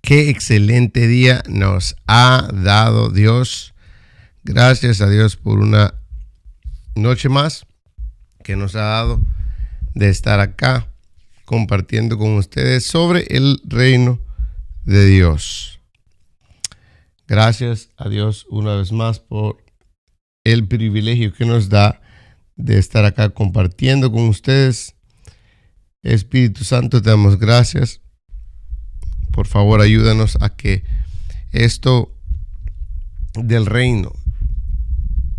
Qué excelente día nos ha dado Dios. Gracias a Dios por una noche más que nos ha dado de estar acá compartiendo con ustedes sobre el reino de Dios. Gracias a Dios una vez más por el privilegio que nos da de estar acá compartiendo con ustedes. Espíritu Santo, te damos gracias. Por favor, ayúdanos a que esto del reino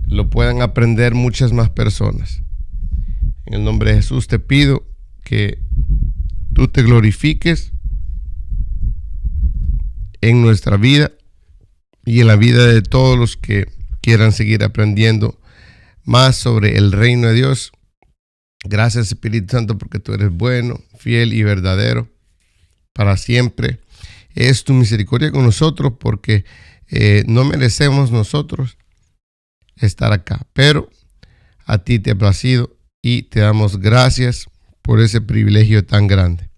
lo puedan aprender muchas más personas. En el nombre de Jesús te pido que tú te glorifiques en nuestra vida y en la vida de todos los que quieran seguir aprendiendo más sobre el reino de Dios. Gracias, Espíritu Santo, porque tú eres bueno, fiel y verdadero para siempre. Es tu misericordia con nosotros porque no merecemos nosotros estar acá, pero a ti te ha placido y te damos gracias por ese privilegio tan grande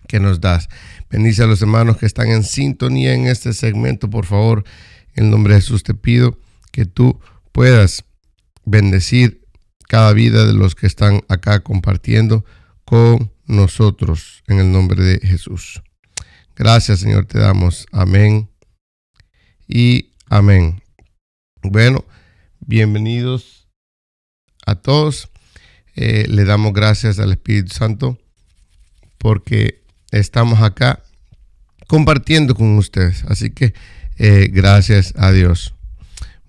que nos das. Bendice a los hermanos que están en sintonía en este segmento, por favor. En el nombre de Jesús te pido que tú puedas bendecir cada vida de los que están acá compartiendo con nosotros, en el nombre de Jesús. Gracias, Señor, te damos. Amén y amén. Bueno, bienvenidos a todos. Le damos gracias al Espíritu Santo porque estamos acá compartiendo con ustedes. Así que gracias a Dios.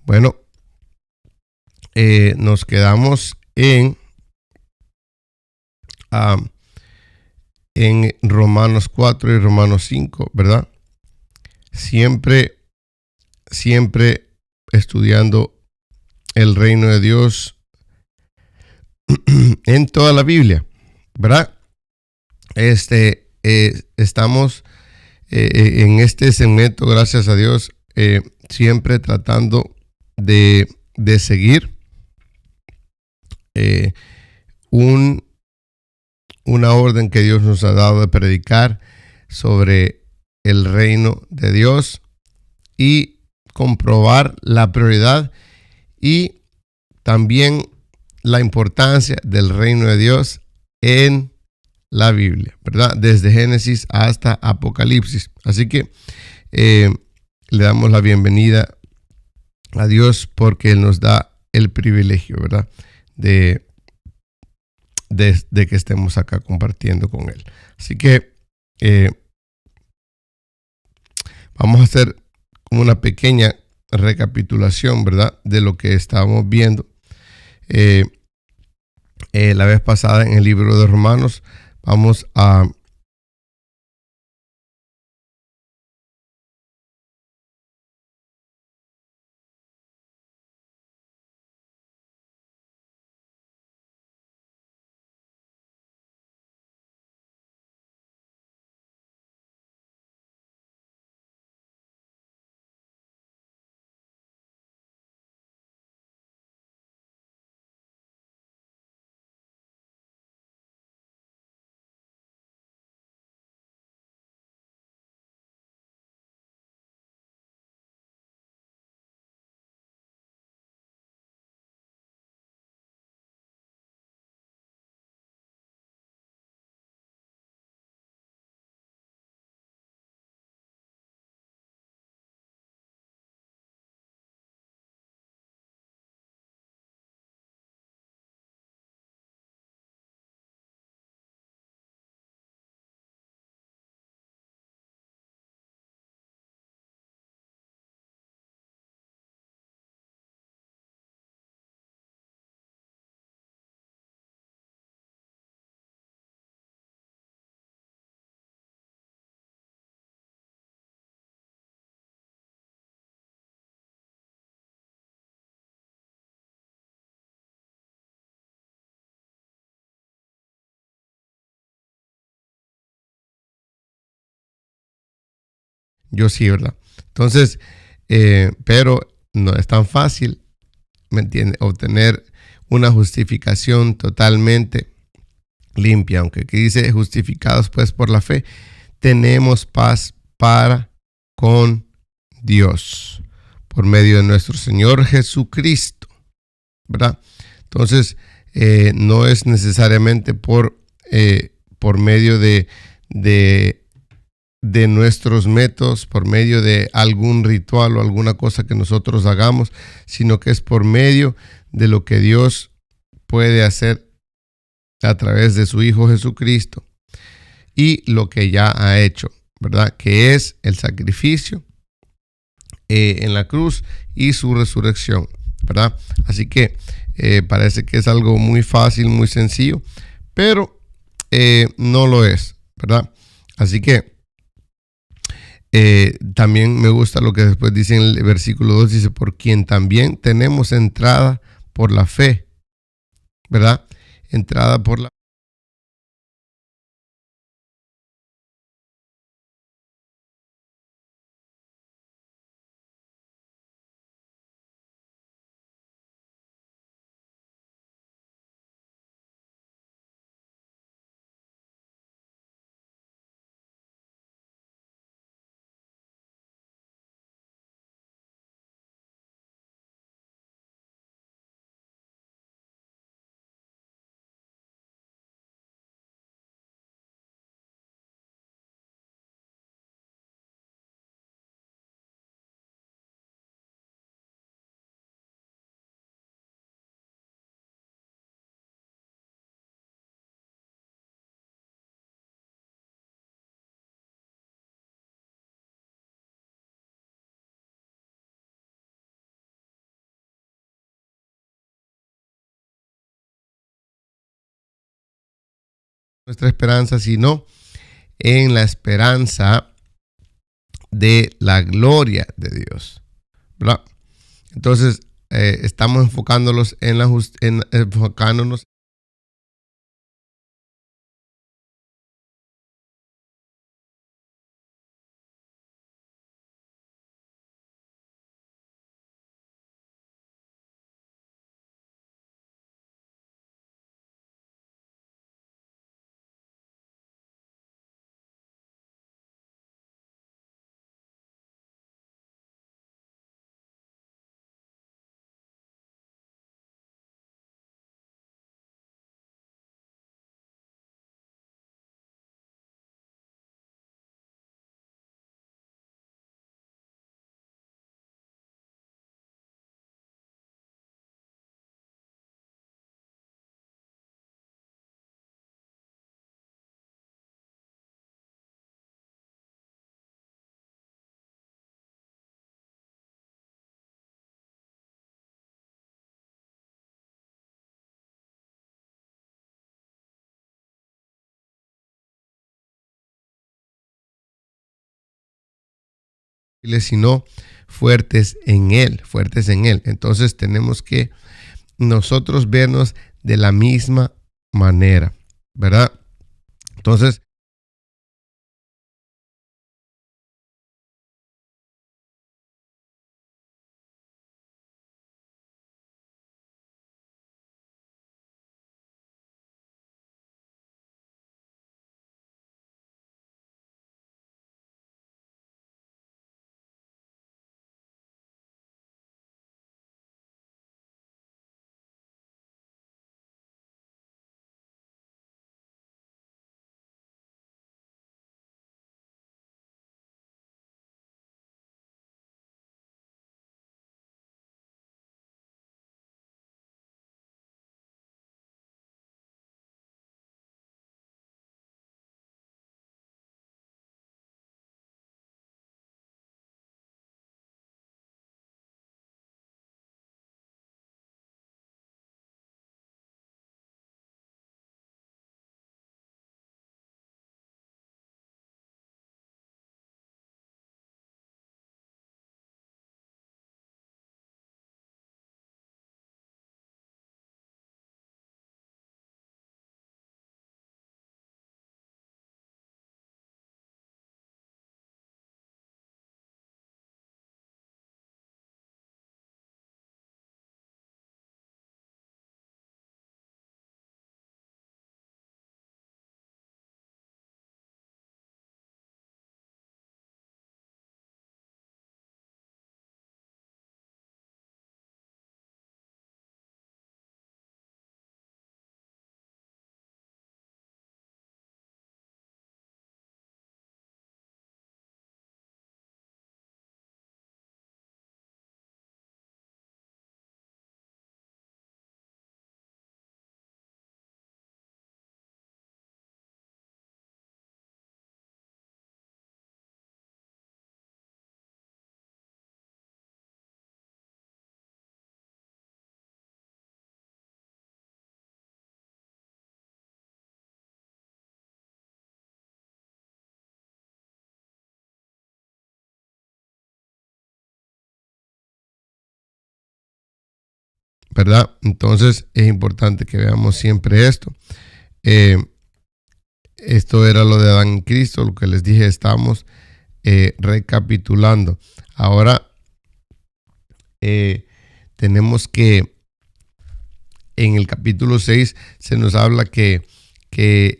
Bueno, nos quedamos en Romanos 4 y Romanos 5, ¿verdad? Siempre estudiando el reino de Dios en toda la Biblia, ¿verdad? Estamos en este segmento, gracias a Dios, siempre tratando de seguir una orden que Dios nos ha dado de predicar sobre el reino de Dios y comprobar la prioridad y también la importancia del reino de Dios en la Biblia, ¿verdad? Desde Génesis hasta Apocalipsis. Así que le damos la bienvenida a Dios porque Él nos da el privilegio, ¿verdad? De que estemos acá compartiendo con Él. Así que vamos a hacer una pequeña recapitulación, ¿verdad? De lo que estábamos viendo la vez pasada en el libro de Romanos. Vamos a yo sí, ¿verdad? Entonces, pero no es tan fácil, ¿me entiende? Obtener una justificación totalmente limpia, aunque aquí dice justificados pues por la fe, tenemos paz para con Dios por medio de nuestro Señor Jesucristo, ¿verdad? Entonces, no es necesariamente por medio de, de nuestros métodos, por medio de algún ritual o alguna cosa que nosotros hagamos, sino que es por medio de lo que Dios puede hacer a través de su Hijo Jesucristo y lo que ya ha hecho, ¿verdad? Que es el sacrificio en la cruz y su resurrección, ¿verdad? Así que parece que es algo muy fácil, muy sencillo, pero no lo es, ¿verdad? Así que también me gusta lo que después dice en el versículo 2, dice, por quien también tenemos entrada por la fe, ¿verdad? Entrada por la nuestra esperanza, sino en la esperanza de la gloria de Dios, ¿verdad? Entonces, estamos enfocándonos enfocándonos sino fuertes en Él, fuertes en Él. Entonces tenemos que nosotros vernos de la misma manera, ¿verdad? Entonces, ¿verdad? Entonces es importante que veamos siempre esto. Esto era lo de Adán y Cristo, lo que les dije, estamos recapitulando. Ahora tenemos que, en el capítulo 6 se nos habla que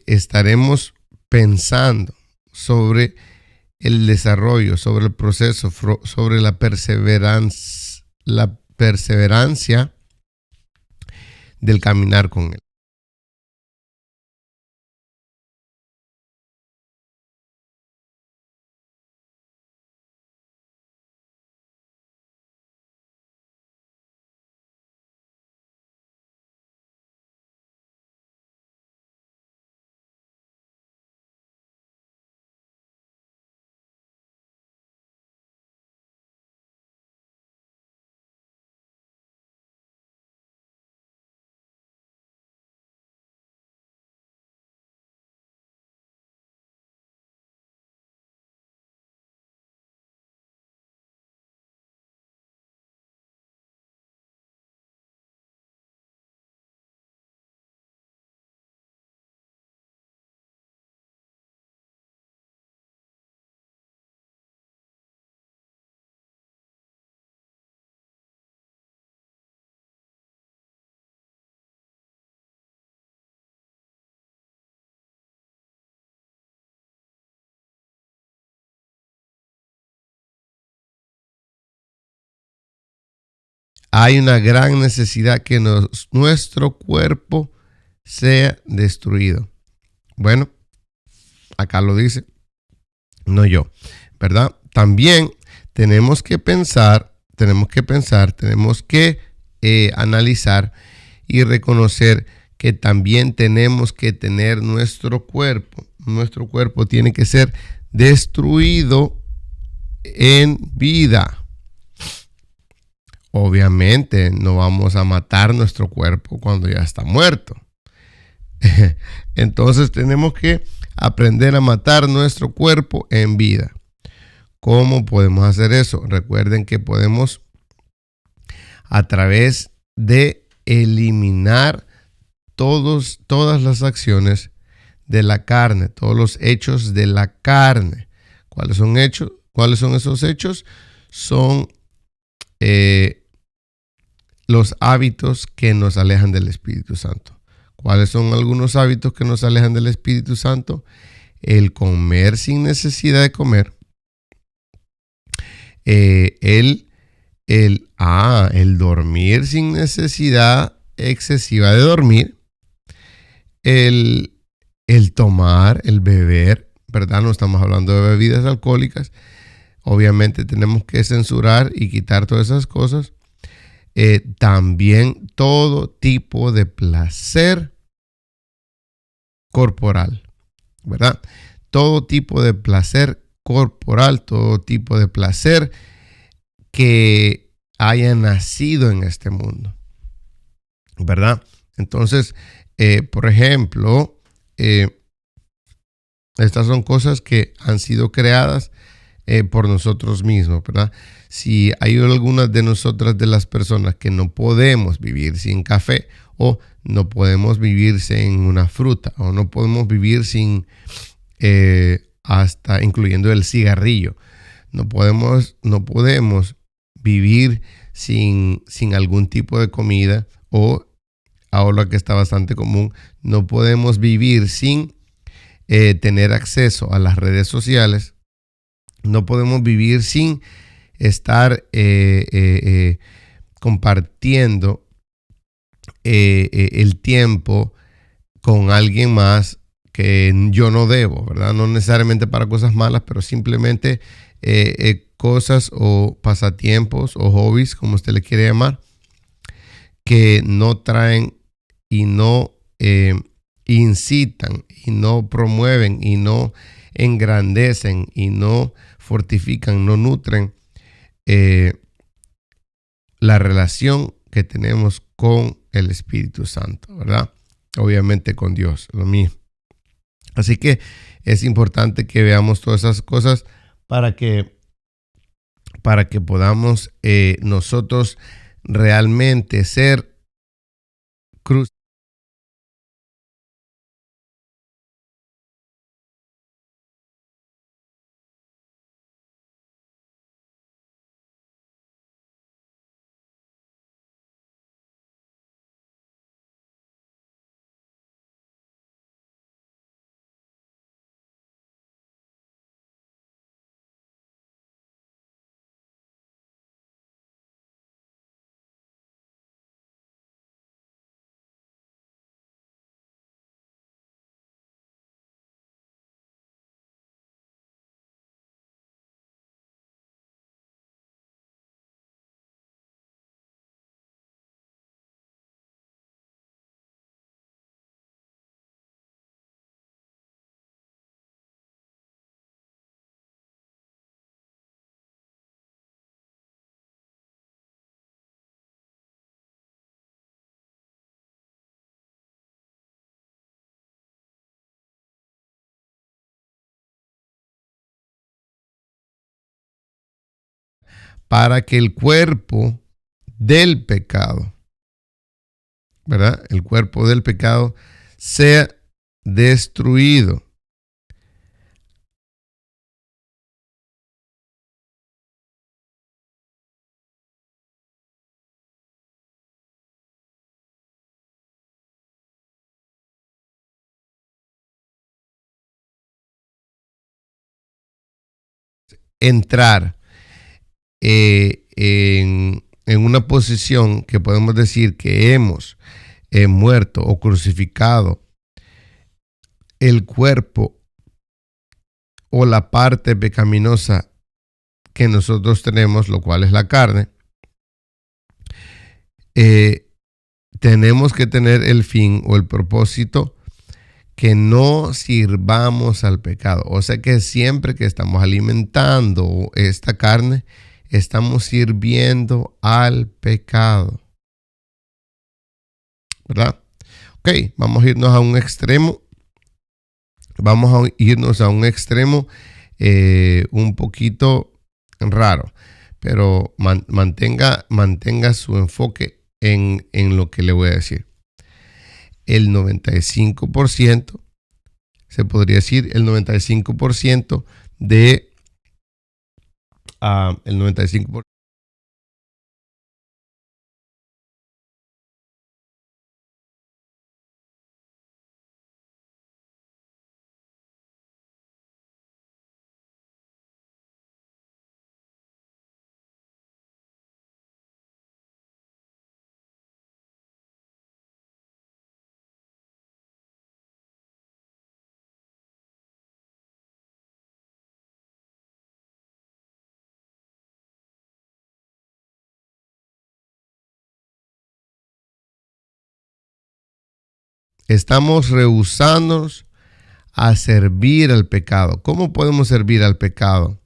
estaremos pensando sobre el desarrollo, sobre el proceso, sobre la perseverancia del caminar con Él. Hay una gran necesidad que nuestro cuerpo sea destruido. Bueno, acá lo dice, no yo, ¿verdad? También tenemos que analizar y reconocer que también tenemos que tener nuestro cuerpo. Nuestro cuerpo tiene que ser destruido en vida. Obviamente no vamos a matar nuestro cuerpo cuando ya está muerto. Entonces tenemos que aprender a matar nuestro cuerpo en vida. ¿Cómo podemos hacer eso? Recuerden que podemos a través de eliminar todas las acciones de la carne, todos los hechos de la carne. ¿Cuáles son esos hechos? Son los hábitos que nos alejan del Espíritu Santo. ¿Cuáles son algunos hábitos que nos alejan del Espíritu Santo? El comer sin necesidad de comer. El dormir sin necesidad excesiva de dormir. El tomar, el beber, ¿verdad? No estamos hablando de bebidas alcohólicas. Obviamente tenemos que censurar y quitar todas esas cosas. También todo tipo de placer corporal, ¿verdad? Todo tipo de placer corporal, todo tipo de placer que haya nacido en este mundo, ¿verdad? Entonces, por ejemplo, estas son cosas que han sido creadas por nosotros mismos, ¿verdad? Si hay algunas de nosotras, de las personas, que no podemos vivir sin café, o no podemos vivir sin una fruta, o no podemos vivir sin, hasta incluyendo el cigarrillo, no podemos vivir sin algún tipo de comida, o ahora que está bastante común, no podemos vivir sin tener acceso a las redes sociales. No podemos vivir sin estar compartiendo el tiempo con alguien más que yo no debo, ¿verdad? No necesariamente para cosas malas, pero simplemente cosas o pasatiempos o hobbies, como usted le quiere llamar, que no traen y no incitan y no promueven y no engrandecen y no fortifican, no nutren la relación que tenemos con el Espíritu Santo, ¿verdad? Obviamente con Dios, lo mismo. Así que es importante que veamos todas esas cosas para que podamos nosotros realmente ser cruz. Para que el cuerpo del pecado, ¿verdad? El cuerpo del pecado sea destruido. Entrar en una posición que podemos decir que hemos muerto o crucificado el cuerpo o la parte pecaminosa que nosotros tenemos, lo cual es la carne, tenemos que tener el fin o el propósito que no sirvamos al pecado. O sea que siempre que estamos alimentando esta carne, estamos sirviendo al pecado, ¿verdad? Ok, vamos a irnos a un extremo. Vamos a irnos a un extremo un poquito raro, pero mantenga su enfoque en lo que le voy a decir. El 95%, se podría decir, el 95% de el 95%. Estamos rehusándonos a servir al pecado. ¿Cómo podemos servir al pecado?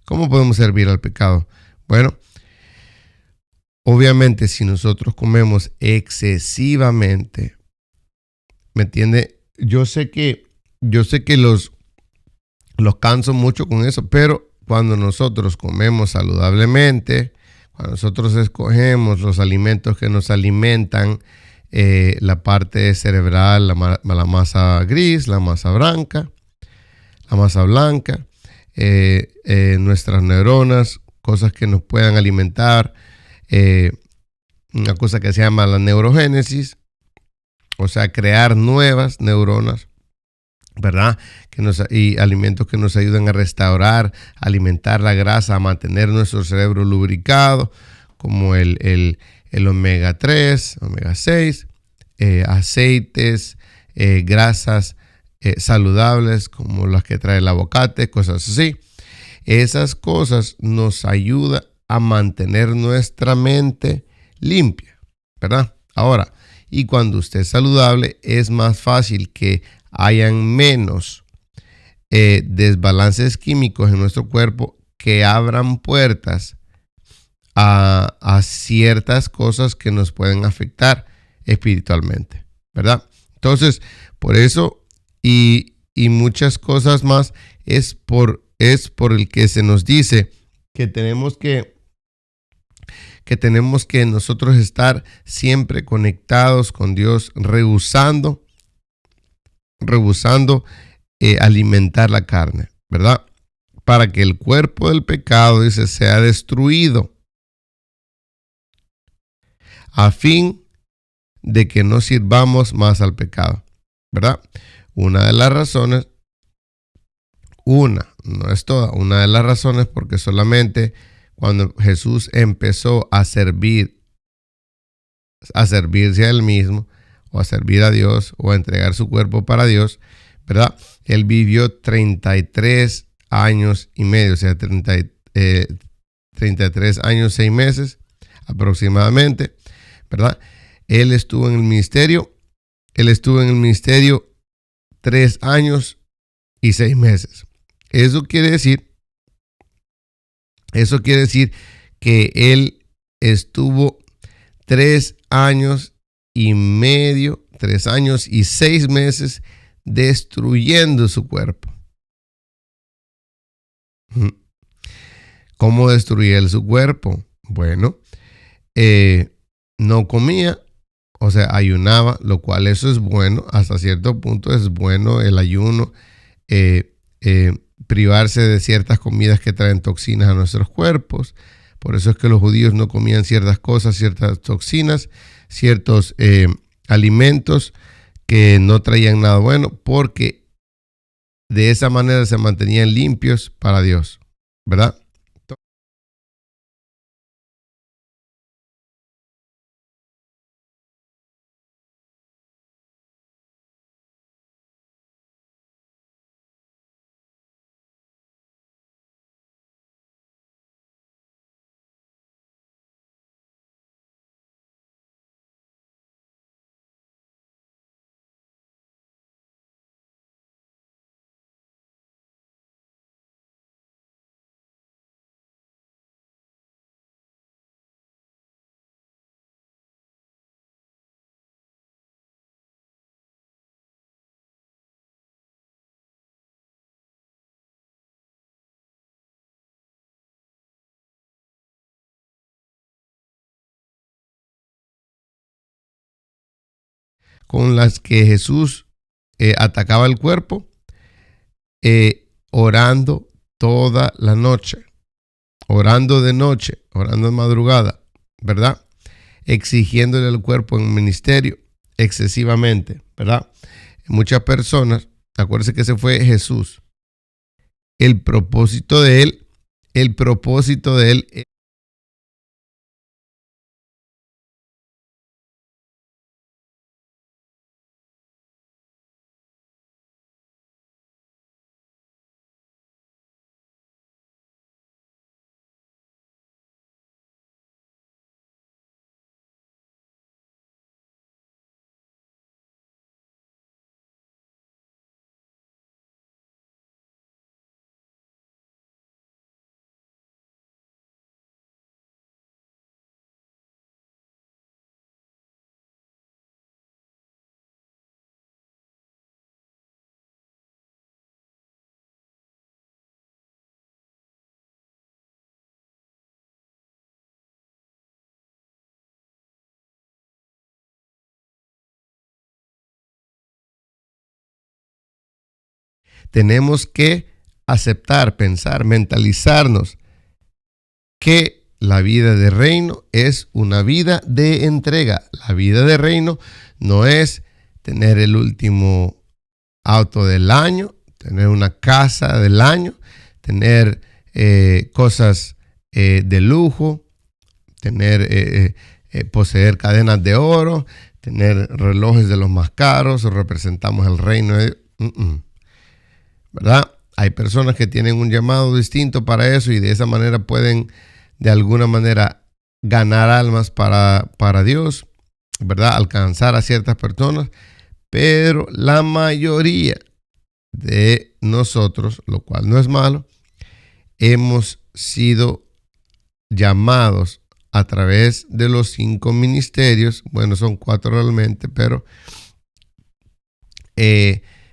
¿Cómo podemos servir al pecado? Bueno, obviamente si nosotros comemos excesivamente, ¿me entiende? Yo sé que los canso mucho con eso, pero cuando nosotros comemos saludablemente, cuando nosotros escogemos los alimentos que nos alimentan, la parte cerebral, la masa gris, la masa blanca, nuestras neuronas, cosas que nos puedan alimentar, una cosa que se llama la neurogénesis, o sea, crear nuevas neuronas, ¿verdad? Y alimentos que nos ayuden a restaurar, alimentar la grasa, a mantener nuestro cerebro lubricado, como el omega 3, omega 6, aceites, grasas saludables como las que trae el aguacate, cosas así. Esas cosas nos ayudan a mantener nuestra mente limpia, ¿verdad? Ahora, y cuando usted es saludable, es más fácil que hayan menos desbalances químicos en nuestro cuerpo que abran puertas a ciertas cosas que nos pueden afectar espiritualmente, ¿verdad? Entonces, por eso y muchas cosas más es por el que se nos dice que tenemos que que tenemos que nosotros estar siempre conectados con Dios, rehusando alimentar la carne, ¿verdad? Para que el cuerpo del pecado, dice, sea destruido, a fin de que no sirvamos más al pecado, ¿verdad? Una de las razones, no es toda, una de las razones porque solamente cuando Jesús empezó a servirse a él mismo, o a servir a Dios, o a entregar su cuerpo para Dios, ¿verdad? Él vivió 33 años y medio, o sea, 33 años, 6 meses aproximadamente, ¿verdad? Él estuvo en el ministerio 3 años y 6 meses. Eso quiere decir que él estuvo 3 años y medio, 3 años y 6 meses destruyendo su cuerpo. ¿Cómo destruía él su cuerpo? Bueno, no comía, o sea, ayunaba, lo cual eso es bueno, hasta cierto punto es bueno el ayuno, privarse de ciertas comidas que traen toxinas a nuestros cuerpos. Por eso es que los judíos no comían ciertas cosas, ciertas toxinas, ciertos alimentos que no traían nada bueno, porque de esa manera se mantenían limpios para Dios, ¿verdad? Con las que Jesús atacaba el cuerpo, orando toda la noche, orando de noche, orando de madrugada, ¿verdad? Exigiéndole al cuerpo en ministerio excesivamente, ¿verdad? Muchas personas, acuérdense que ese fue Jesús. El propósito de él tenemos que aceptar, pensar, mentalizarnos que la vida de reino es una vida de entrega. La vida de reino no es tener el último auto del año, tener una casa del año, tener cosas de lujo, tener poseer cadenas de oro, tener relojes de los más caros, representamos el reino de... ¿verdad? Hay personas que tienen un llamado distinto para eso y de esa manera pueden de alguna manera ganar almas para Dios, ¿verdad? Alcanzar a ciertas personas, pero la mayoría de nosotros, lo cual no es malo, hemos sido llamados a través de los 5 ministerios, bueno, son 4 realmente, pero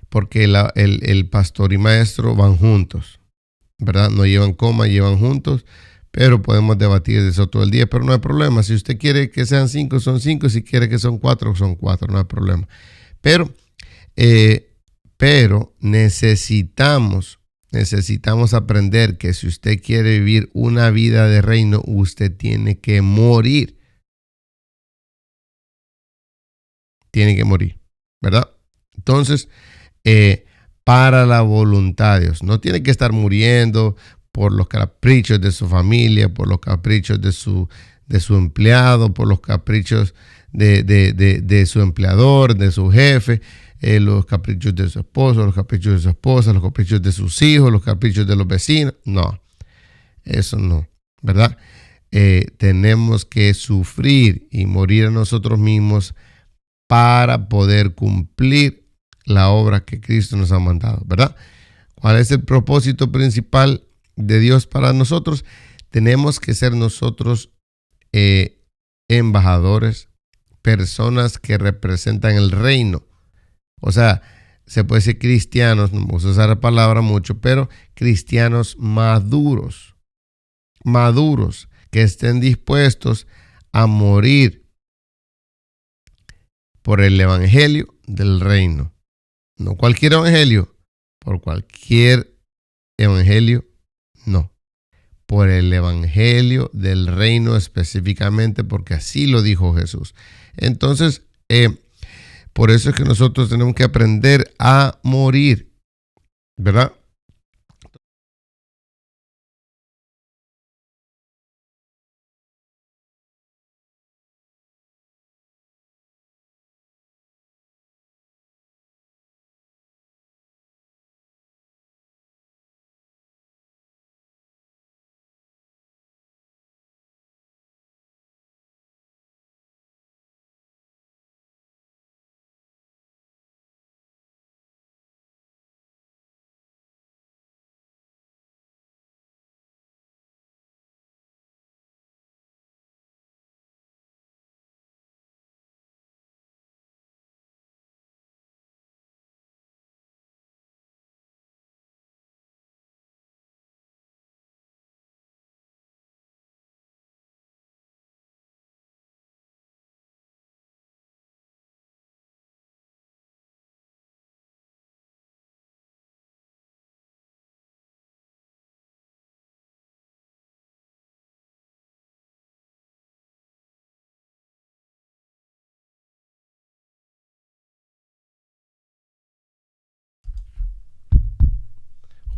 porque el pastor y maestro van juntos, ¿verdad? No llevan coma, llevan juntos, pero podemos debatir de eso todo el día, pero no hay problema. Si usted quiere que sean 5, son 5, si quiere que son 4, son 4, no hay problema. Pero necesitamos aprender que si usted quiere vivir una vida de reino, usted tiene que morir. Tiene que morir, ¿verdad? Entonces, para la voluntad de Dios, no tiene que estar muriendo por los caprichos de su familia, por los caprichos de su empleado, por los caprichos de su empleador, de su jefe, los caprichos de su esposo, los caprichos de su esposa, los caprichos de sus hijos, los caprichos de los vecinos. No, eso no, ¿verdad? Tenemos que sufrir y morir a nosotros mismos para poder cumplir la obra que Cristo nos ha mandado, ¿verdad? ¿Cuál es el propósito principal de Dios para nosotros? Tenemos que ser nosotros embajadores, personas que representan el reino. O sea, se puede decir cristianos, no vamos a usar la palabra mucho, pero cristianos maduros, que estén dispuestos a morir por el evangelio del reino. No cualquier evangelio, por cualquier evangelio, no. Por el evangelio del reino específicamente, porque así lo dijo Jesús. Entonces, por eso es que nosotros tenemos que aprender a morir, ¿verdad?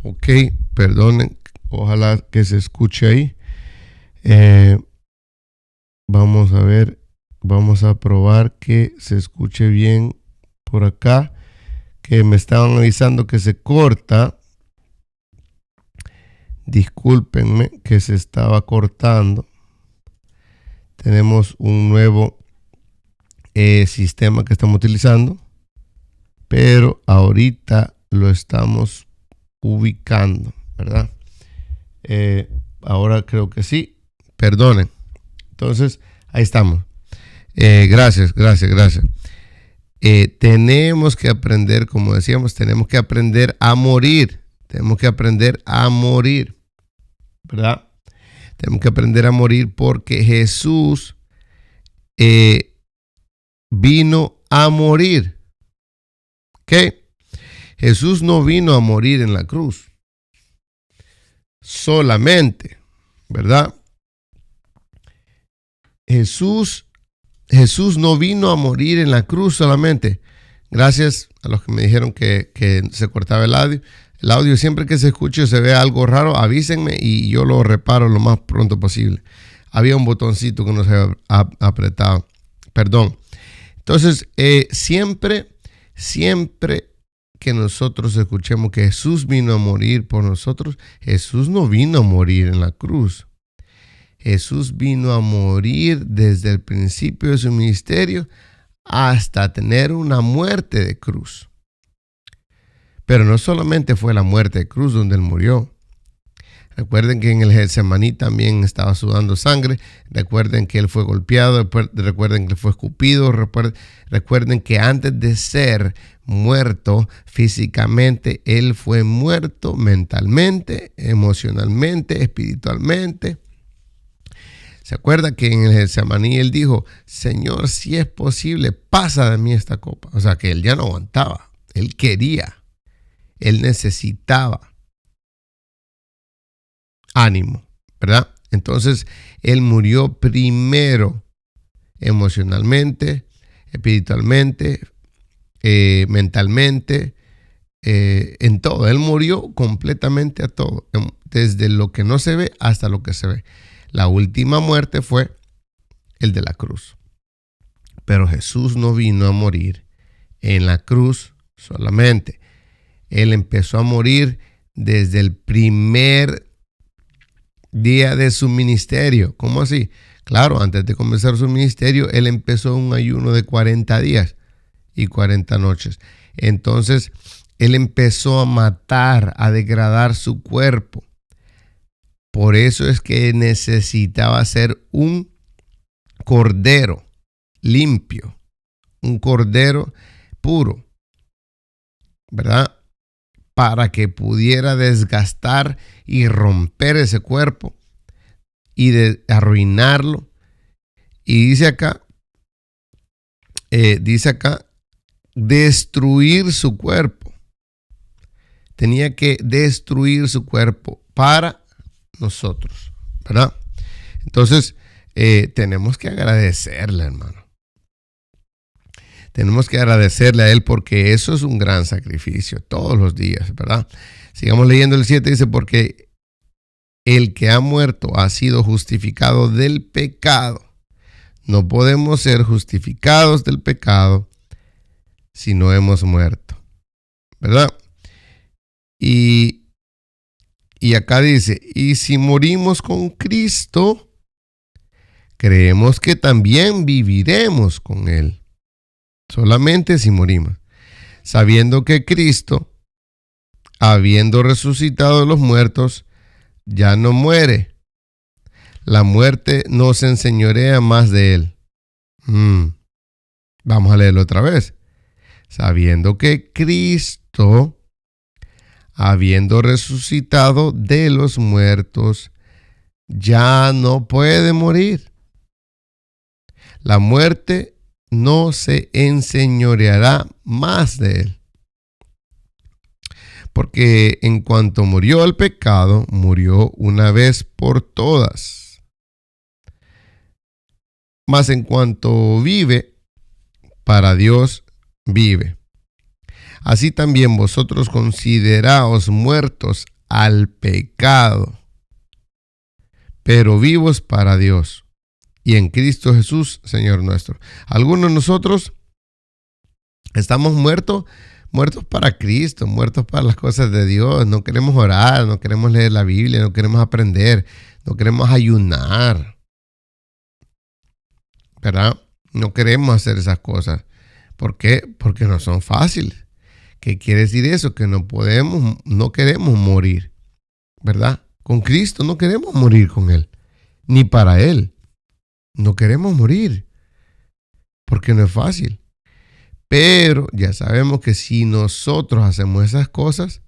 Ok, perdonen, ojalá que se escuche ahí. Vamos a ver, vamos a probar que se escuche bien por acá, que me estaban avisando que se corta. Discúlpenme que se estaba cortando. Tenemos un nuevo sistema que estamos utilizando, pero ahorita lo estamos ubicando, ¿verdad? Ahora creo que sí. Perdonen. Entonces, ahí estamos. Gracias. Tenemos que aprender, como decíamos, tenemos que aprender a morir. Tenemos que aprender a morir, ¿verdad? Tenemos que aprender a morir porque Jesús vino a morir. ¿Qué? Jesús no vino a morir en la cruz solamente, ¿verdad? Jesús no vino a morir en la cruz solamente. Gracias a los que me dijeron que se cortaba el audio. El audio, siempre que se escuche o se vea algo raro, avísenme y yo lo reparo lo más pronto posible. Había un botoncito que no se había apretado. Perdón. Entonces, siempre que nosotros escuchemos que Jesús vino a morir por nosotros, Jesús no vino a morir en la cruz. Jesús vino a morir desde el principio de su ministerio hasta tener una muerte de cruz. Pero no solamente fue la muerte de cruz donde él murió. Recuerden que en el Getsemaní también estaba sudando sangre. Recuerden que él fue golpeado. Recuerden que fue escupido. Recuerden que antes de ser muerto físicamente, él fue muerto mentalmente, emocionalmente, espiritualmente. ¿Se acuerda que en el Getsemaní él dijo, Señor, si es posible, pasa de mí esta copa? O sea, que él ya no aguantaba, él quería, él necesitaba ánimo, ¿verdad? Entonces, él murió primero emocionalmente, espiritualmente, mentalmente, en todo. Él murió completamente a todo, desde lo que no se ve hasta lo que se ve. La última muerte fue el de la cruz. Pero Jesús no vino a morir en la cruz solamente. Él empezó a morir desde el primer día de su ministerio. ¿Cómo así? Claro, antes de comenzar su ministerio, él empezó un ayuno de 40 días y 40 noches. Entonces, él empezó a matar, a degradar su cuerpo. Por eso es que necesitaba ser un cordero limpio, un cordero puro, ¿verdad? Para que pudiera desgastar y romper ese cuerpo y arruinarlo. Y dice acá, destruir su cuerpo. Tenía que destruir su cuerpo para nosotros, ¿verdad? Entonces, tenemos que agradecerle, hermano. Tenemos que agradecerle a él porque eso es un gran sacrificio todos los días, ¿verdad? Sigamos leyendo el 7, dice, porque el que ha muerto ha sido justificado del pecado. No podemos ser justificados del pecado si no hemos muerto, ¿verdad? Y acá dice, y si morimos con Cristo, creemos que también viviremos con Él. Solamente si morimos, sabiendo que Cristo, habiendo resucitado de los muertos, ya no muere. La muerte no se enseñorea más de Él. Vamos a leerlo otra vez. Sabiendo que Cristo, habiendo resucitado de los muertos, ya no puede morir. La muerte no se enseñoreará más de él. Porque en cuanto murió el pecado, murió una vez por todas. Mas en cuanto vive, para Dios vive. Así también vosotros consideraos muertos al pecado, pero vivos para Dios y en Cristo Jesús, Señor nuestro. Algunos de nosotros estamos muertos para Cristo, muertos para las cosas de Dios. No queremos orar, no queremos leer la Biblia, no queremos aprender, no queremos ayunar, ¿verdad? No queremos hacer esas cosas. ¿Por qué? Porque no son fáciles. ¿Qué quiere decir eso? Que no queremos morir, ¿verdad? Con Cristo no queremos morir con Él, ni para Él. No queremos morir, porque no es fácil. Pero ya sabemos que si nosotros hacemos esas cosas,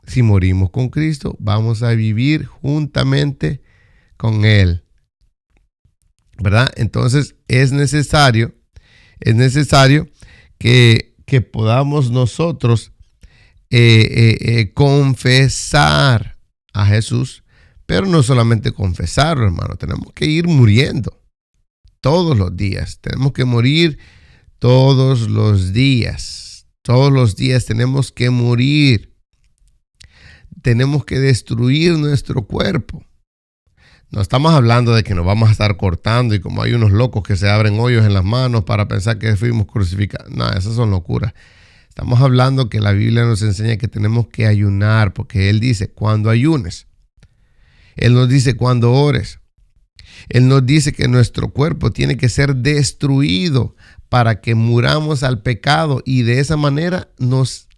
si morimos con Cristo, vamos a vivir juntamente con Él, ¿verdad? Entonces es necesario que podamos nosotros confesar a Jesús, pero no solamente confesarlo, hermano, tenemos que ir muriendo todos los días, tenemos que morir todos los días tenemos que morir, tenemos que destruir nuestro cuerpo. No estamos hablando de que nos vamos a estar cortando y como hay unos locos que se abren hoyos en las manos para pensar que fuimos crucificados. No, esas son locuras. Estamos hablando que la Biblia nos enseña que tenemos que ayunar, porque Él dice cuando ayunes. Él nos dice cuando ores. Él nos dice que nuestro cuerpo tiene que ser destruido para que muramos al pecado y de esa manera nos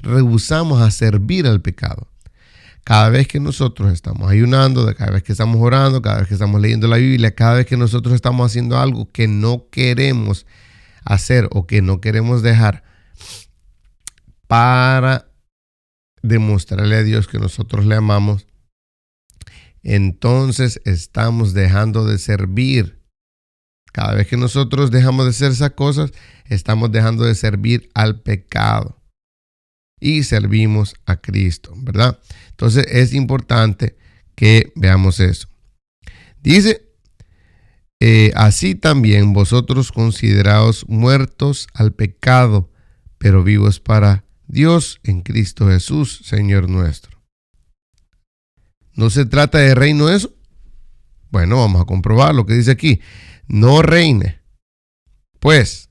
rehusamos a servir al pecado. Cada vez que nosotros estamos ayunando, cada vez que estamos orando, cada vez que estamos leyendo la Biblia, cada vez que nosotros estamos haciendo algo que no queremos hacer o que no queremos dejar para demostrarle a Dios que nosotros le amamos, entonces estamos dejando de servir. Cada vez que nosotros dejamos de hacer esas cosas, estamos dejando de servir al pecado y servimos a Cristo, ¿verdad? Entonces es importante que veamos eso. Dice, así también vosotros consideraos muertos al pecado, pero vivos para Dios en Cristo Jesús, Señor nuestro. ¿No se trata de reino eso? Bueno, vamos a comprobar lo que dice aquí. No reine, pues,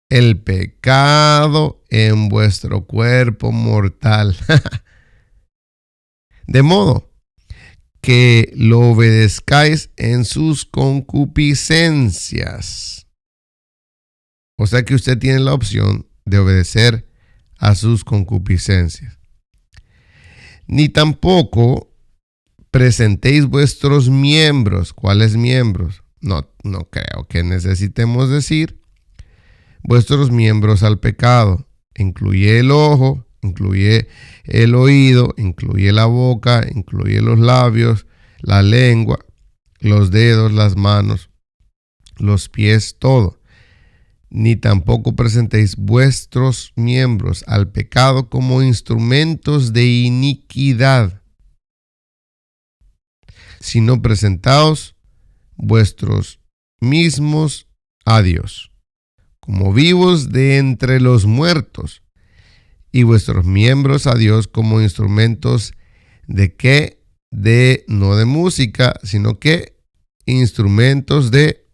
el pecado en vuestro cuerpo mortal. De modo que lo obedezcáis en sus concupiscencias. O sea que usted tiene la opción de obedecer a sus concupiscencias. Ni tampoco presentéis vuestros miembros. ¿Cuáles miembros? No creo que necesitemos decir vuestros miembros al pecado. Incluye el ojo, incluye el oído, incluye la boca, incluye los labios, la lengua, los dedos, las manos, los pies, todo. Ni tampoco presentéis vuestros miembros al pecado como instrumentos de iniquidad, sino presentaos vuestros mismos a Dios, como vivos de entre los muertos, y vuestros miembros a Dios como instrumentos de qué, no de música, sino que instrumentos de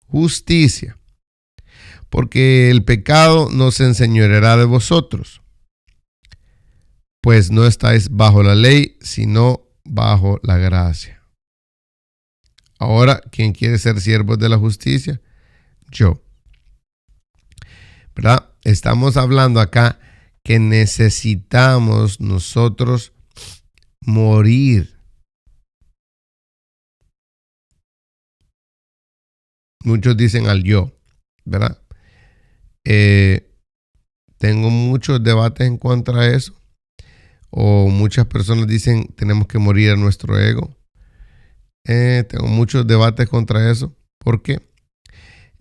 justicia. Porque el pecado no se enseñoreará de vosotros, pues no estáis bajo la ley, sino bajo la gracia. Ahora, ¿quién quiere ser siervos de la justicia? Yo. ¿Verdad? Estamos hablando acá que necesitamos nosotros morir. Muchos dicen al yo, ¿verdad? Tengo muchos debates en contra de eso. O muchas personas dicen tenemos que morir a nuestro ego. Tengo muchos debates contra eso. ¿Por qué?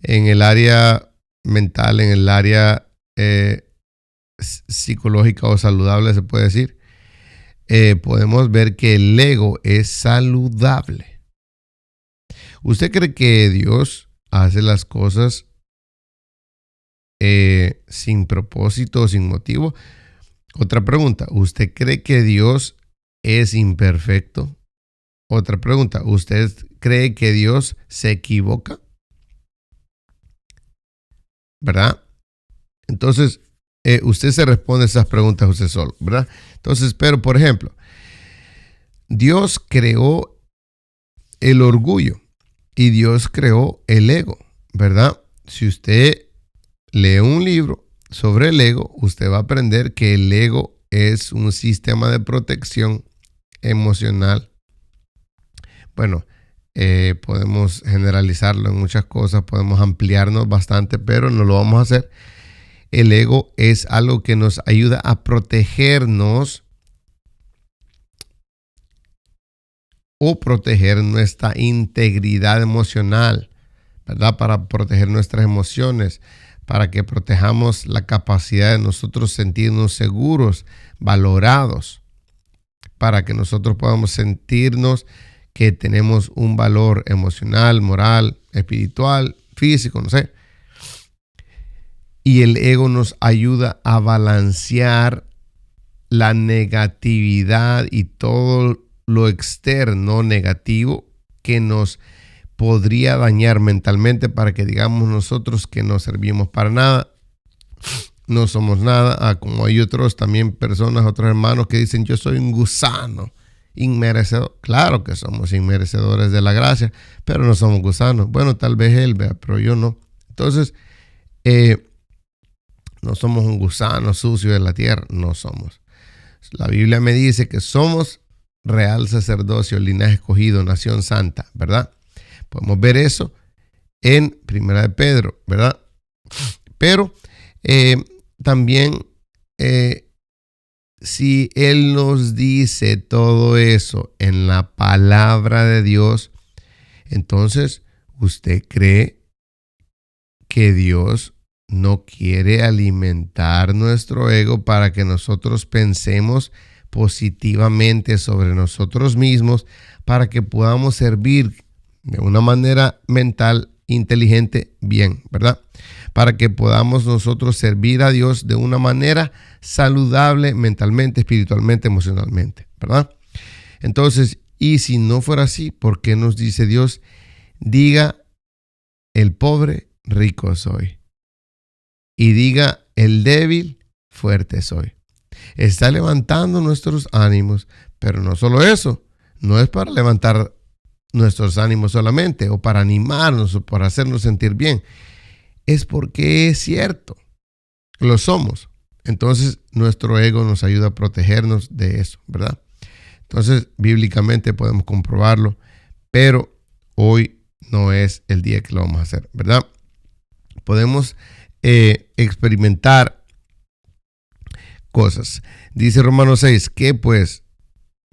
En el área mental, en el área psicológica o saludable, se puede decir, podemos ver que el ego es saludable. ¿Usted cree que Dios hace las cosas sin propósito o sin motivo? Otra pregunta, ¿usted cree que Dios es imperfecto? Otra pregunta, ¿usted cree que Dios se equivoca? ¿Verdad? Entonces, usted se responde esas preguntas usted solo, ¿verdad? Entonces, pero por ejemplo, Dios creó el orgullo y Dios creó el ego, ¿verdad? Si usted lee un libro sobre el ego, usted va a aprender que el ego es un sistema de protección emocional. Bueno, podemos generalizarlo en muchas cosas, podemos ampliarnos bastante, pero no lo vamos a hacer. El ego es algo que nos ayuda a protegernos o proteger nuestra integridad emocional, ¿verdad? Para proteger nuestras emociones, para que protejamos la capacidad de nosotros sentirnos seguros, valorados, para que nosotros podamos sentirnos que tenemos un valor emocional, moral, espiritual, físico, no sé. Y el ego nos ayuda a balancear la negatividad y todo lo externo negativo que nos podría dañar mentalmente, para que digamos nosotros que no servimos para nada, no somos nada. Como hay otros también personas, otros hermanos que dicen yo soy un gusano inmerecedor. Claro que somos inmerecedores de la gracia, pero no somos gusanos. Bueno, tal vez él vea, pero yo no. Entonces, no somos un gusano sucio de la tierra, no somos. La Biblia me dice que somos real sacerdocio, linaje escogido, nación santa, ¿verdad? Podemos ver eso en Primera de Pedro, ¿verdad? Pero también si Él nos dice todo eso en la palabra de Dios, entonces usted cree que Dios no quiere alimentar nuestro ego para que nosotros pensemos positivamente sobre nosotros mismos, para que podamos servir de una manera mental inteligente bien, ¿verdad? Para que podamos nosotros servir a Dios de una manera saludable mentalmente, espiritualmente, emocionalmente, ¿verdad? Entonces, y si no fuera así, ¿por qué nos dice Dios? Diga, el pobre, rico soy. Y diga, el débil, fuerte soy. Está levantando nuestros ánimos, pero no solo eso, no es para levantar nuestros ánimos solamente o para animarnos o para hacernos sentir bien, es porque es cierto, lo somos. Entonces nuestro ego nos ayuda a protegernos de eso, ¿verdad? Entonces bíblicamente podemos comprobarlo, pero hoy no es el día que lo vamos a hacer, ¿verdad? Podemos experimentar cosas. Dice Romanos 6, ¿qué pues?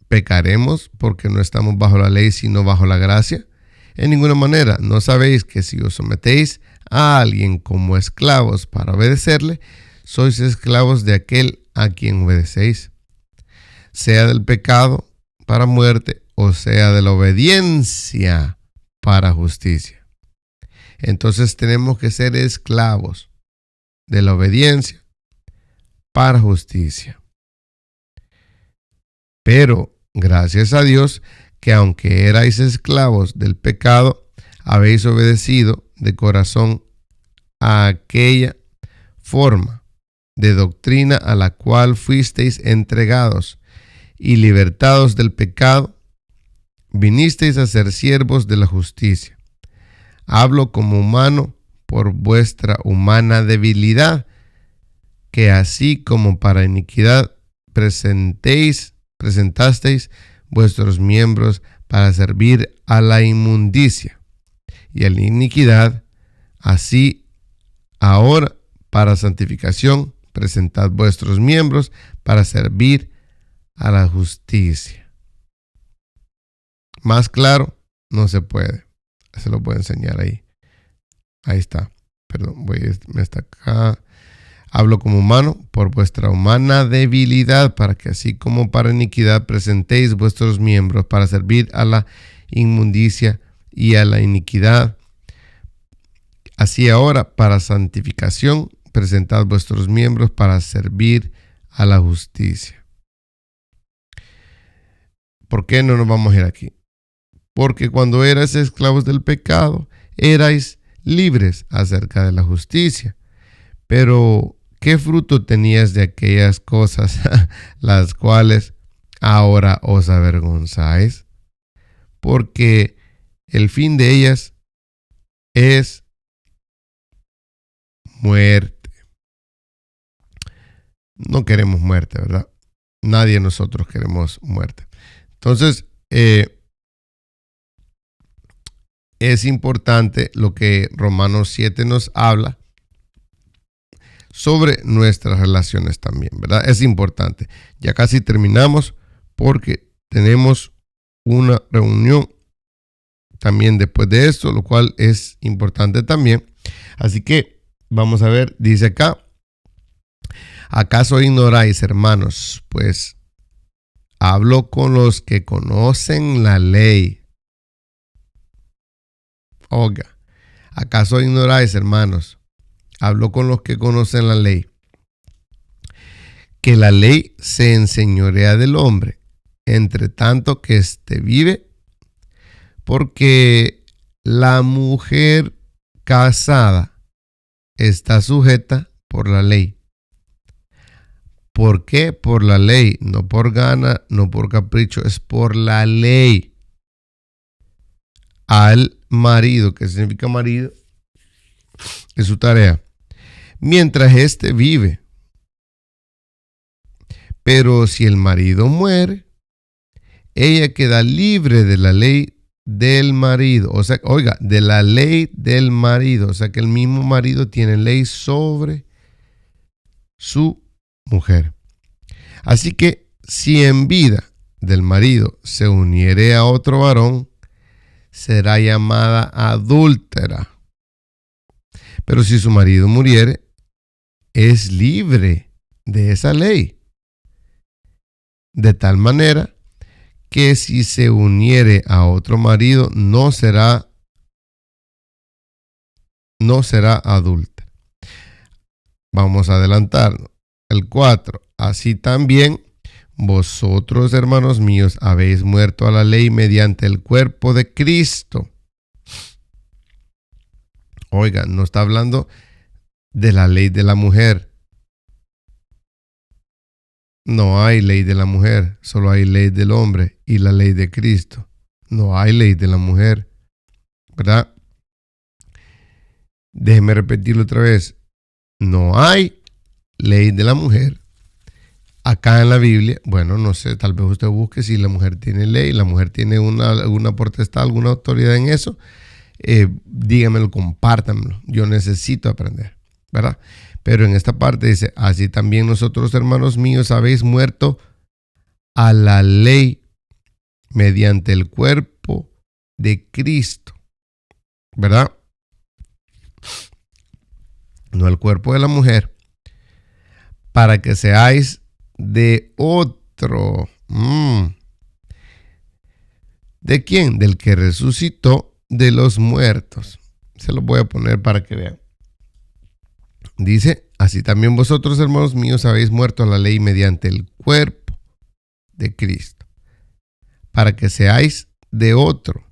¿Pecaremos porque no estamos bajo la ley sino bajo la gracia? En ninguna manera. ¿No sabéis que si os sometéis a alguien como esclavos para obedecerle, sois esclavos de aquel a quien obedecéis? Sea del pecado para muerte o sea de la obediencia para justicia. Entonces tenemos que ser esclavos de la obediencia para justicia. Pero gracias a Dios que aunque erais esclavos del pecado, habéis obedecido de corazón a aquella forma de doctrina a la cual fuisteis entregados, y libertados del pecado, vinisteis a ser siervos de la justicia. Hablo como humano por vuestra humana debilidad, que así como para iniquidad presentasteis vuestros miembros para servir a la inmundicia y a la iniquidad, así ahora para santificación presentad vuestros miembros para servir a la justicia. Más claro no se puede. Se lo puedo enseñar ahí. Ahí está. Perdón, me está acá. Hablo como humano por vuestra humana debilidad, para que así como para iniquidad presentéis vuestros miembros para servir a la inmundicia y a la iniquidad. Así ahora para santificación presentad vuestros miembros para servir a la justicia. ¿Por qué no nos vamos a ir aquí? Porque cuando erais esclavos del pecado, erais libres acerca de la justicia. Pero, ¿qué fruto tenías de aquellas cosas las cuales ahora os avergonzáis? Porque el fin de ellas es muerte. No queremos muerte, ¿verdad? Nadie de nosotros queremos muerte. Entonces, es importante lo que Romanos 7 nos habla sobre nuestras relaciones también, ¿verdad? Es importante. Ya casi terminamos porque tenemos una reunión también después de esto, lo cual es importante también. Así que vamos a ver, dice acá, ¿acaso ignoráis, hermanos? Pues hablo con los que conocen la ley. Oiga, ¿acaso ignoráis, hermanos? Hablo con los que conocen la ley, que la ley se enseñorea del hombre, entre tanto que éste vive, porque la mujer casada está sujeta por la ley. ¿Por qué? Por la ley, no por gana, no por capricho, es por la ley. Al marido, que significa marido, es su tarea, mientras éste vive. Pero si el marido muere, ella queda libre de la ley del marido. O sea, oiga, de la ley del marido. O sea que el mismo marido tiene ley sobre su mujer. Así que si en vida del marido se uniere a otro varón, será llamada adúltera. Pero si su marido muriere, es libre de esa ley. De tal manera que si se uniere a otro marido, no será adúltera. Vamos a adelantarnos. El 4. Así también vosotros, hermanos míos, habéis muerto a la ley mediante el cuerpo de Cristo. Oiga, no está hablando de la ley de la mujer. No hay ley de la mujer, solo hay ley del hombre y la ley de Cristo. No hay ley de la mujer, ¿verdad? Déjeme repetirlo otra vez. No hay ley de la mujer. Acá en la Biblia, bueno, no sé, tal vez usted busque si la mujer tiene ley, la mujer tiene alguna potestad, alguna autoridad en eso. Dígamelo, compártanmelo. Yo necesito aprender, ¿verdad? Pero en esta parte dice, así también nosotros, hermanos míos, habéis muerto a la ley mediante el cuerpo de Cristo, ¿verdad? No el cuerpo de la mujer, para que seáis de otro. ¿De quién? Del que resucitó de los muertos. Se los voy a poner para que vean. Dice, así también vosotros, hermanos míos, habéis muerto a la ley mediante el cuerpo de Cristo, para que seáis de otro,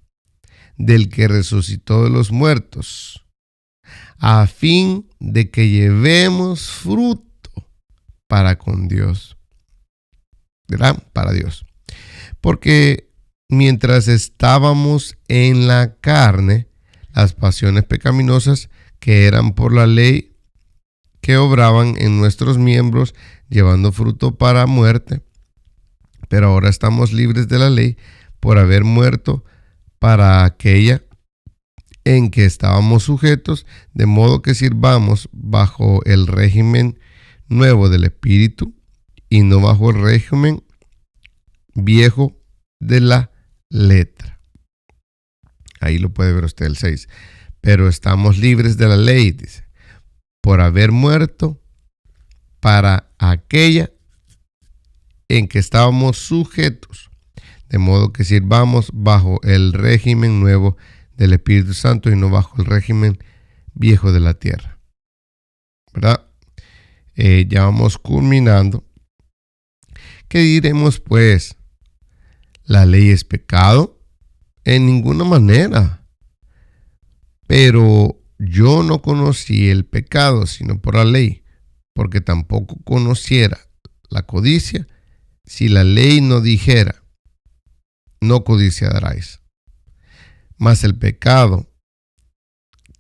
del que resucitó de los muertos, a fin de que llevemos fruto para con Dios, ¿verdad? Para Dios. Porque mientras estábamos en la carne, las pasiones pecaminosas que eran por la ley, que obraban en nuestros miembros, llevando fruto para muerte. Pero ahora estamos libres de la ley por haber muerto para aquella en que estábamos sujetos, de modo que sirvamos bajo el régimen nuevo del Espíritu y no bajo el régimen viejo de la letra. Ahí lo puede ver usted el 6. Pero estamos libres de la ley, dice, por haber muerto para aquella en que estábamos sujetos, de modo que sirvamos bajo el régimen nuevo del Espíritu Santo y no bajo el régimen viejo de la tierra, ¿verdad? Ya vamos culminando. ¿Qué diremos pues? ¿La ley es pecado? En ninguna manera. Pero yo no conocí el pecado sino por la ley, porque tampoco conociera la codicia si la ley no dijera, no codiciarás. Mas el pecado,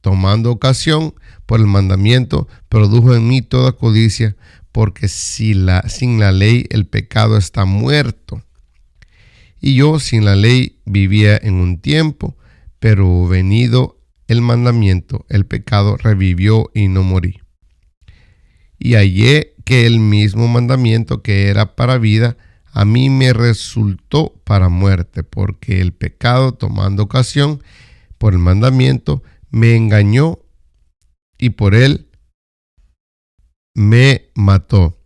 tomando ocasión por el mandamiento, produjo en mí toda codicia, porque sin la ley el pecado está muerto. Y yo sin la ley vivía en un tiempo, pero venido el mandamiento, el pecado revivió y no morí. Y hallé que el mismo mandamiento que era para vida, a mí me resultó para muerte, porque el pecado, tomando ocasión por el mandamiento, me engañó y por él me mató.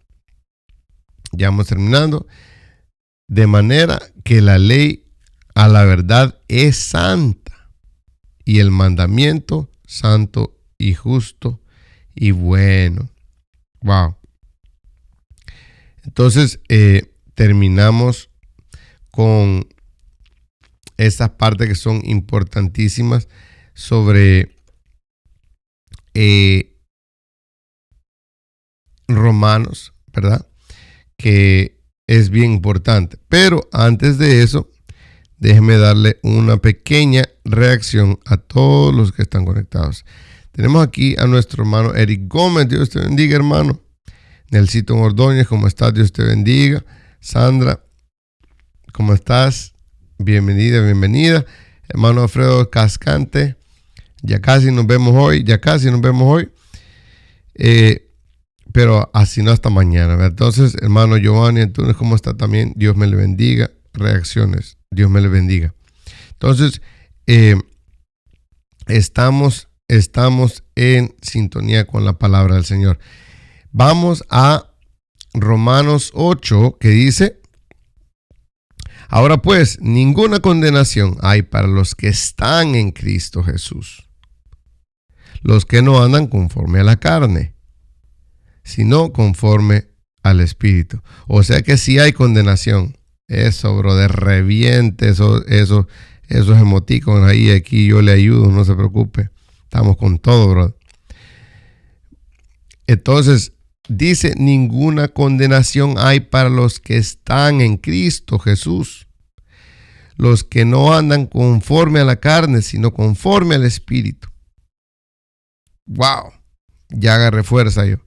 Ya vamos terminando. De manera que la ley a la verdad es santa y el mandamiento santo y justo y bueno. Wow. Entonces, terminamos con estas partes que son importantísimas sobre Romanos, ¿verdad? Que es bien importante. Pero antes de eso, déjeme darle una pequeña reacción a todos los que están conectados. Tenemos aquí a nuestro hermano Eric Gómez. Dios te bendiga, hermano. Nelsito Ordóñez, ¿cómo estás? Dios te bendiga. Sandra, ¿cómo estás? Bienvenida, bienvenida. Hermano Alfredo Cascante, ya casi nos vemos hoy. pero así no hasta mañana, ¿verdad? Entonces, hermano Giovanni Antunes, ¿cómo está también? Dios me le bendiga. Reacciones, Dios me le bendiga. Entonces, estamos en sintonía con la palabra del Señor. Vamos a Romanos 8, que dice: ahora pues, ninguna condenación hay para los que están en Cristo Jesús, los que no andan conforme a la carne, sino conforme al Espíritu. O sea que sí hay condenación. Eso, brother, reviente esos emoticonos ahí, aquí yo le ayudo, no se preocupe. Estamos con todo, brother. Entonces, dice, ninguna condenación hay para los que están en Cristo Jesús, los que no andan conforme a la carne, sino conforme al Espíritu. Wow, ya agarré fuerza yo.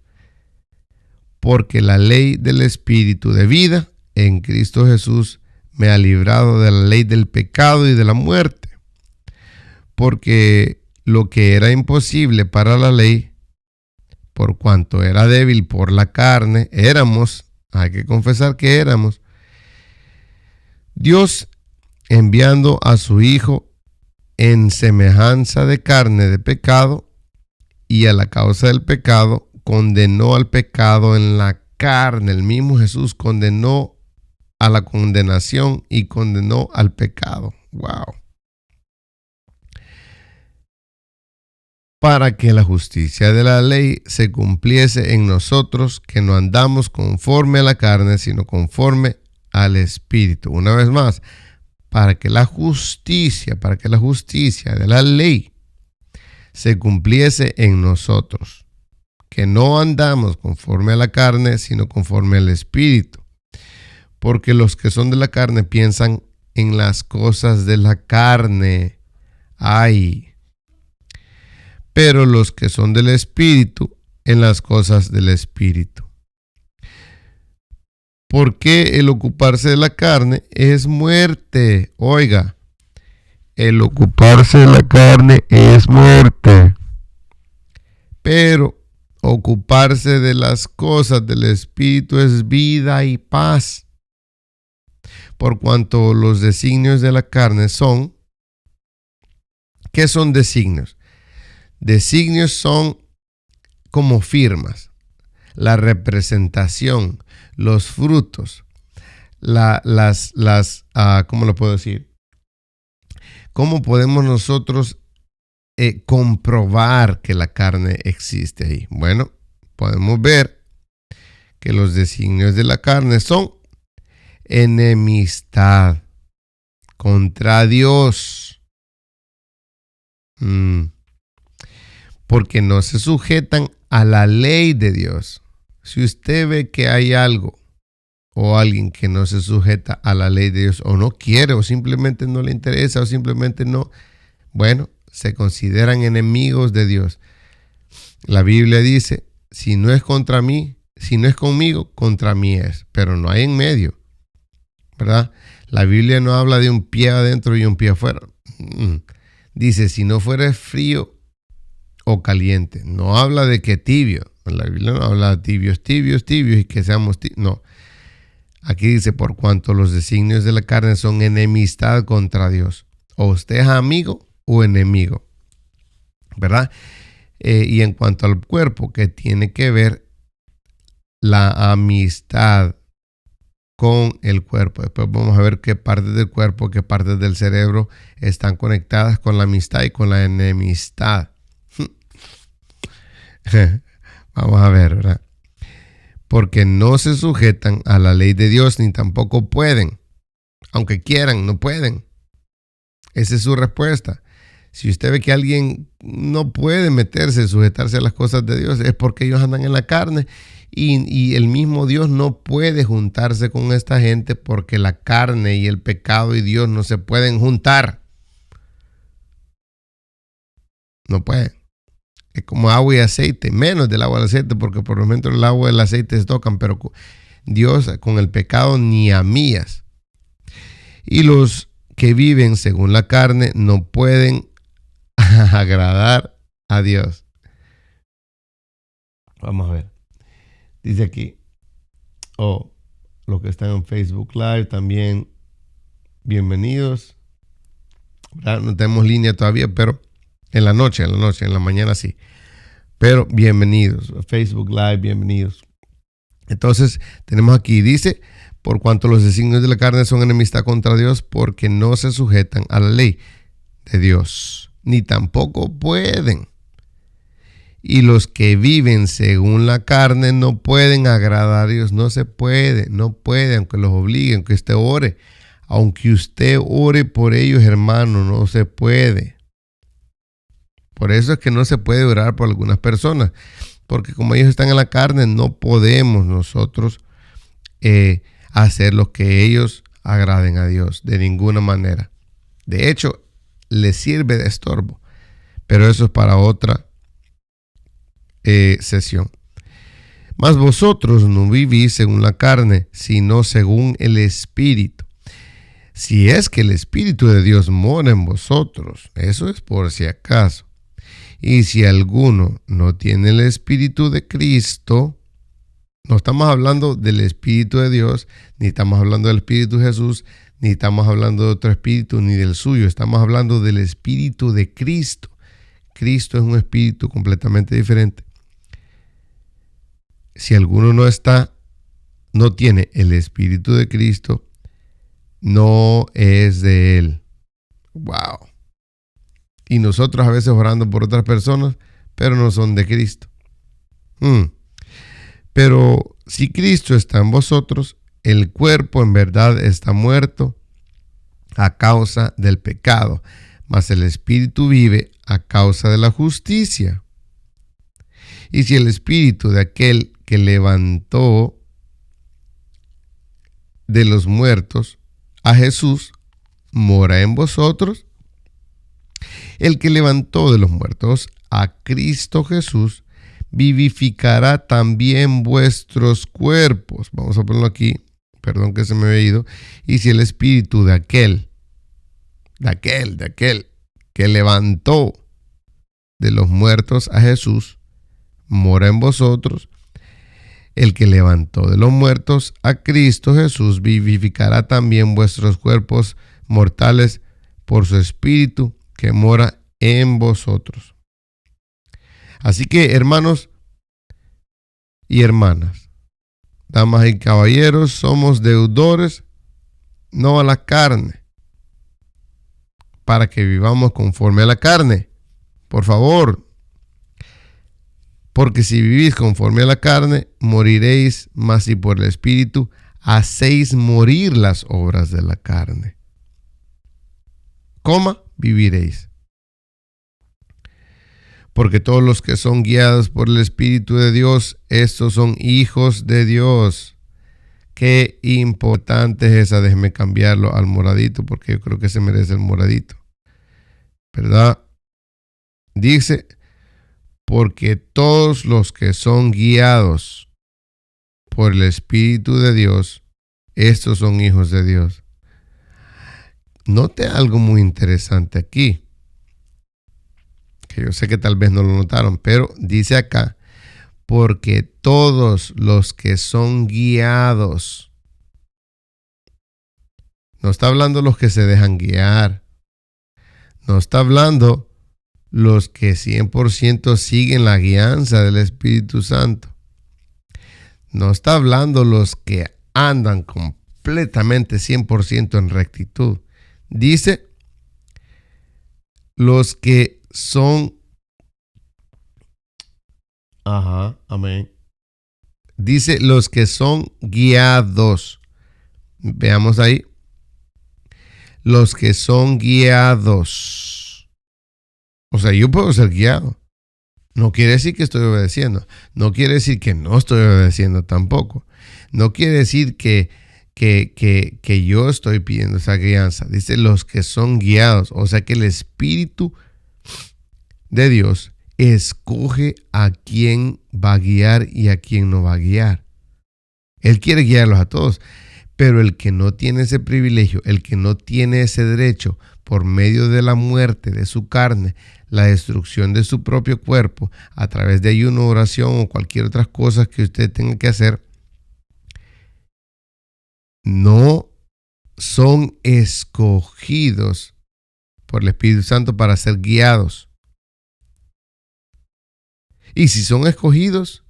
Porque la ley del Espíritu de vida en Cristo Jesús me ha librado de la ley del pecado y de la muerte. Porque lo que era imposible para la ley, por cuanto era débil por la carne, hay que confesar que éramos, Dios, enviando a su Hijo en semejanza de carne de pecado, y a la causa del pecado, condenó al pecado en la carne. El mismo Jesús condenó a la condenación y condenó al pecado. Wow. Para que la justicia de la ley se cumpliese en nosotros, que no andamos conforme a la carne, sino conforme al Espíritu. Una vez más, para que la justicia de la ley se cumpliese en nosotros, que no andamos conforme a la carne, sino conforme al Espíritu. Porque los que son de la carne piensan en las cosas de la carne. Pero los que son del Espíritu, en las cosas del Espíritu. Porque el ocuparse de la carne es muerte. Oiga, el ocuparse de la carne es muerte. Pero ocuparse de las cosas del Espíritu es vida y paz. Por cuanto los designios de la carne son... ¿Qué son designios? Designios son como firmas, la representación, los frutos, ¿cómo lo puedo decir? ¿Cómo podemos nosotros comprobar que la carne existe ahí? Bueno, podemos ver que los designios de la carne son enemistad contra Dios. Porque no se sujetan a la ley de Dios. Si usted ve que hay algo o alguien que no se sujeta a la ley de Dios, o no quiere, o simplemente no le interesa, o simplemente no, bueno, se consideran enemigos de Dios. La Biblia dice, si no es contra mí, si no es conmigo, contra mí es, pero no hay en medio, ¿verdad? La Biblia no habla de un pie adentro y un pie afuera. Dice, si no fuera frío o caliente, no habla de que tibio. La Biblia no habla de tibios y que seamos tibios, no. Aquí dice, por cuanto los designios de la carne son enemistad contra Dios. O usted es amigo o enemigo, ¿verdad? Y en cuanto al cuerpo, que tiene que ver la amistad con el cuerpo. Después vamos a ver qué partes del cuerpo, qué partes del cerebro están conectadas con la amistad y con la enemistad. Vamos a ver, ¿verdad? Porque no se sujetan a la ley de Dios, ni tampoco pueden. Aunque quieran, no pueden. Esa es su respuesta. Si usted ve que alguien no puede meterse, sujetarse a las cosas de Dios, es porque ellos andan en la carne y el mismo Dios no puede juntarse con esta gente porque la carne y el pecado y Dios no se pueden juntar. No pueden. Es como agua y aceite, menos del agua y el aceite, porque por lo menos el agua y el aceite se tocan, pero Dios con el pecado ni a millas. Y los que viven según la carne no pueden agradar a Dios. Vamos a ver. Dice aquí, los que están en Facebook Live también, bienvenidos. No tenemos línea todavía, pero en la noche, en la mañana sí. Pero bienvenidos, Facebook Live, bienvenidos. Entonces, tenemos aquí, dice, por cuanto los designios de la carne son enemistad contra Dios, porque no se sujetan a la ley de Dios, ni tampoco pueden. Y los que viven según la carne no pueden agradar a Dios. No se puede, aunque los obliguen, aunque usted ore. Aunque usted ore por ellos, hermano, no se puede. Por eso es que no se puede orar por algunas personas. Porque como ellos están en la carne, no podemos nosotros hacer lo que ellos agraden a Dios de ninguna manera. De hecho, les sirve de estorbo. Pero eso es para otra sesión. Mas vosotros no vivís según la carne, sino según el Espíritu. Si es que el Espíritu de Dios mora en vosotros, eso es por si acaso. Y si alguno no tiene el Espíritu de Cristo, no estamos hablando del Espíritu de Dios, ni estamos hablando del Espíritu de Jesús, ni estamos hablando de otro espíritu, ni del suyo. Estamos hablando del Espíritu de Cristo. Cristo es un espíritu completamente diferente. Si alguno no tiene el Espíritu de Cristo, no es de él. Wow. Y nosotros a veces orando por otras personas, pero no son de Cristo. Pero si Cristo está en vosotros, el cuerpo en verdad está muerto a causa del pecado, mas el Espíritu vive a causa de la justicia. Y si el Espíritu de aquel que levantó de los muertos a Jesús mora en vosotros, el que levantó de los muertos a Cristo Jesús vivificará también vuestros cuerpos. Vamos a ponerlo aquí, perdón que se me había ido. Y si el Espíritu de aquel que levantó de los muertos a Jesús mora en vosotros, el que levantó de los muertos a Cristo Jesús vivificará también vuestros cuerpos mortales por su Espíritu que mora en vosotros. Así que, hermanos y hermanas, damas y caballeros, somos deudores, no a la carne, para que vivamos conforme a la carne. Por favor, porque si vivís conforme a la carne, moriréis, mas si por el Espíritu hacéis morir las obras de la carne, viviréis. Porque todos los que son guiados por el Espíritu de Dios, estos son hijos de Dios. Qué importante es esa. Déjeme cambiarlo al moradito, porque yo creo que se merece el moradito, ¿verdad? Dice, porque todos los que son guiados por el Espíritu de Dios, estos son hijos de Dios. Note algo muy interesante aquí, que yo sé que tal vez no lo notaron, pero dice acá, porque todos los que son guiados. No está hablando los que se dejan guiar. No está hablando los que 100% siguen la guianza del Espíritu Santo. No está hablando los que andan completamente 100% en rectitud. Dice los que son, amén. Dice los que son guiados. Veamos ahí. Los que son guiados. O sea, yo puedo ser guiado. No quiere decir que estoy obedeciendo. No quiere decir que no estoy obedeciendo tampoco. No quiere decir que yo estoy pidiendo esa guianza. Dice los que son guiados. O sea que el Espíritu de Dios escoge a quién va a guiar y a quién no va a guiar. Él quiere guiarlos a todos. Pero el que no tiene ese privilegio, el que no tiene ese derecho por medio de la muerte de su carne, la destrucción de su propio cuerpo, a través de ayuno, oración o cualquier otra cosa que usted tenga que hacer, no son escogidos por el Espíritu Santo para ser guiados. Y si son escogidos,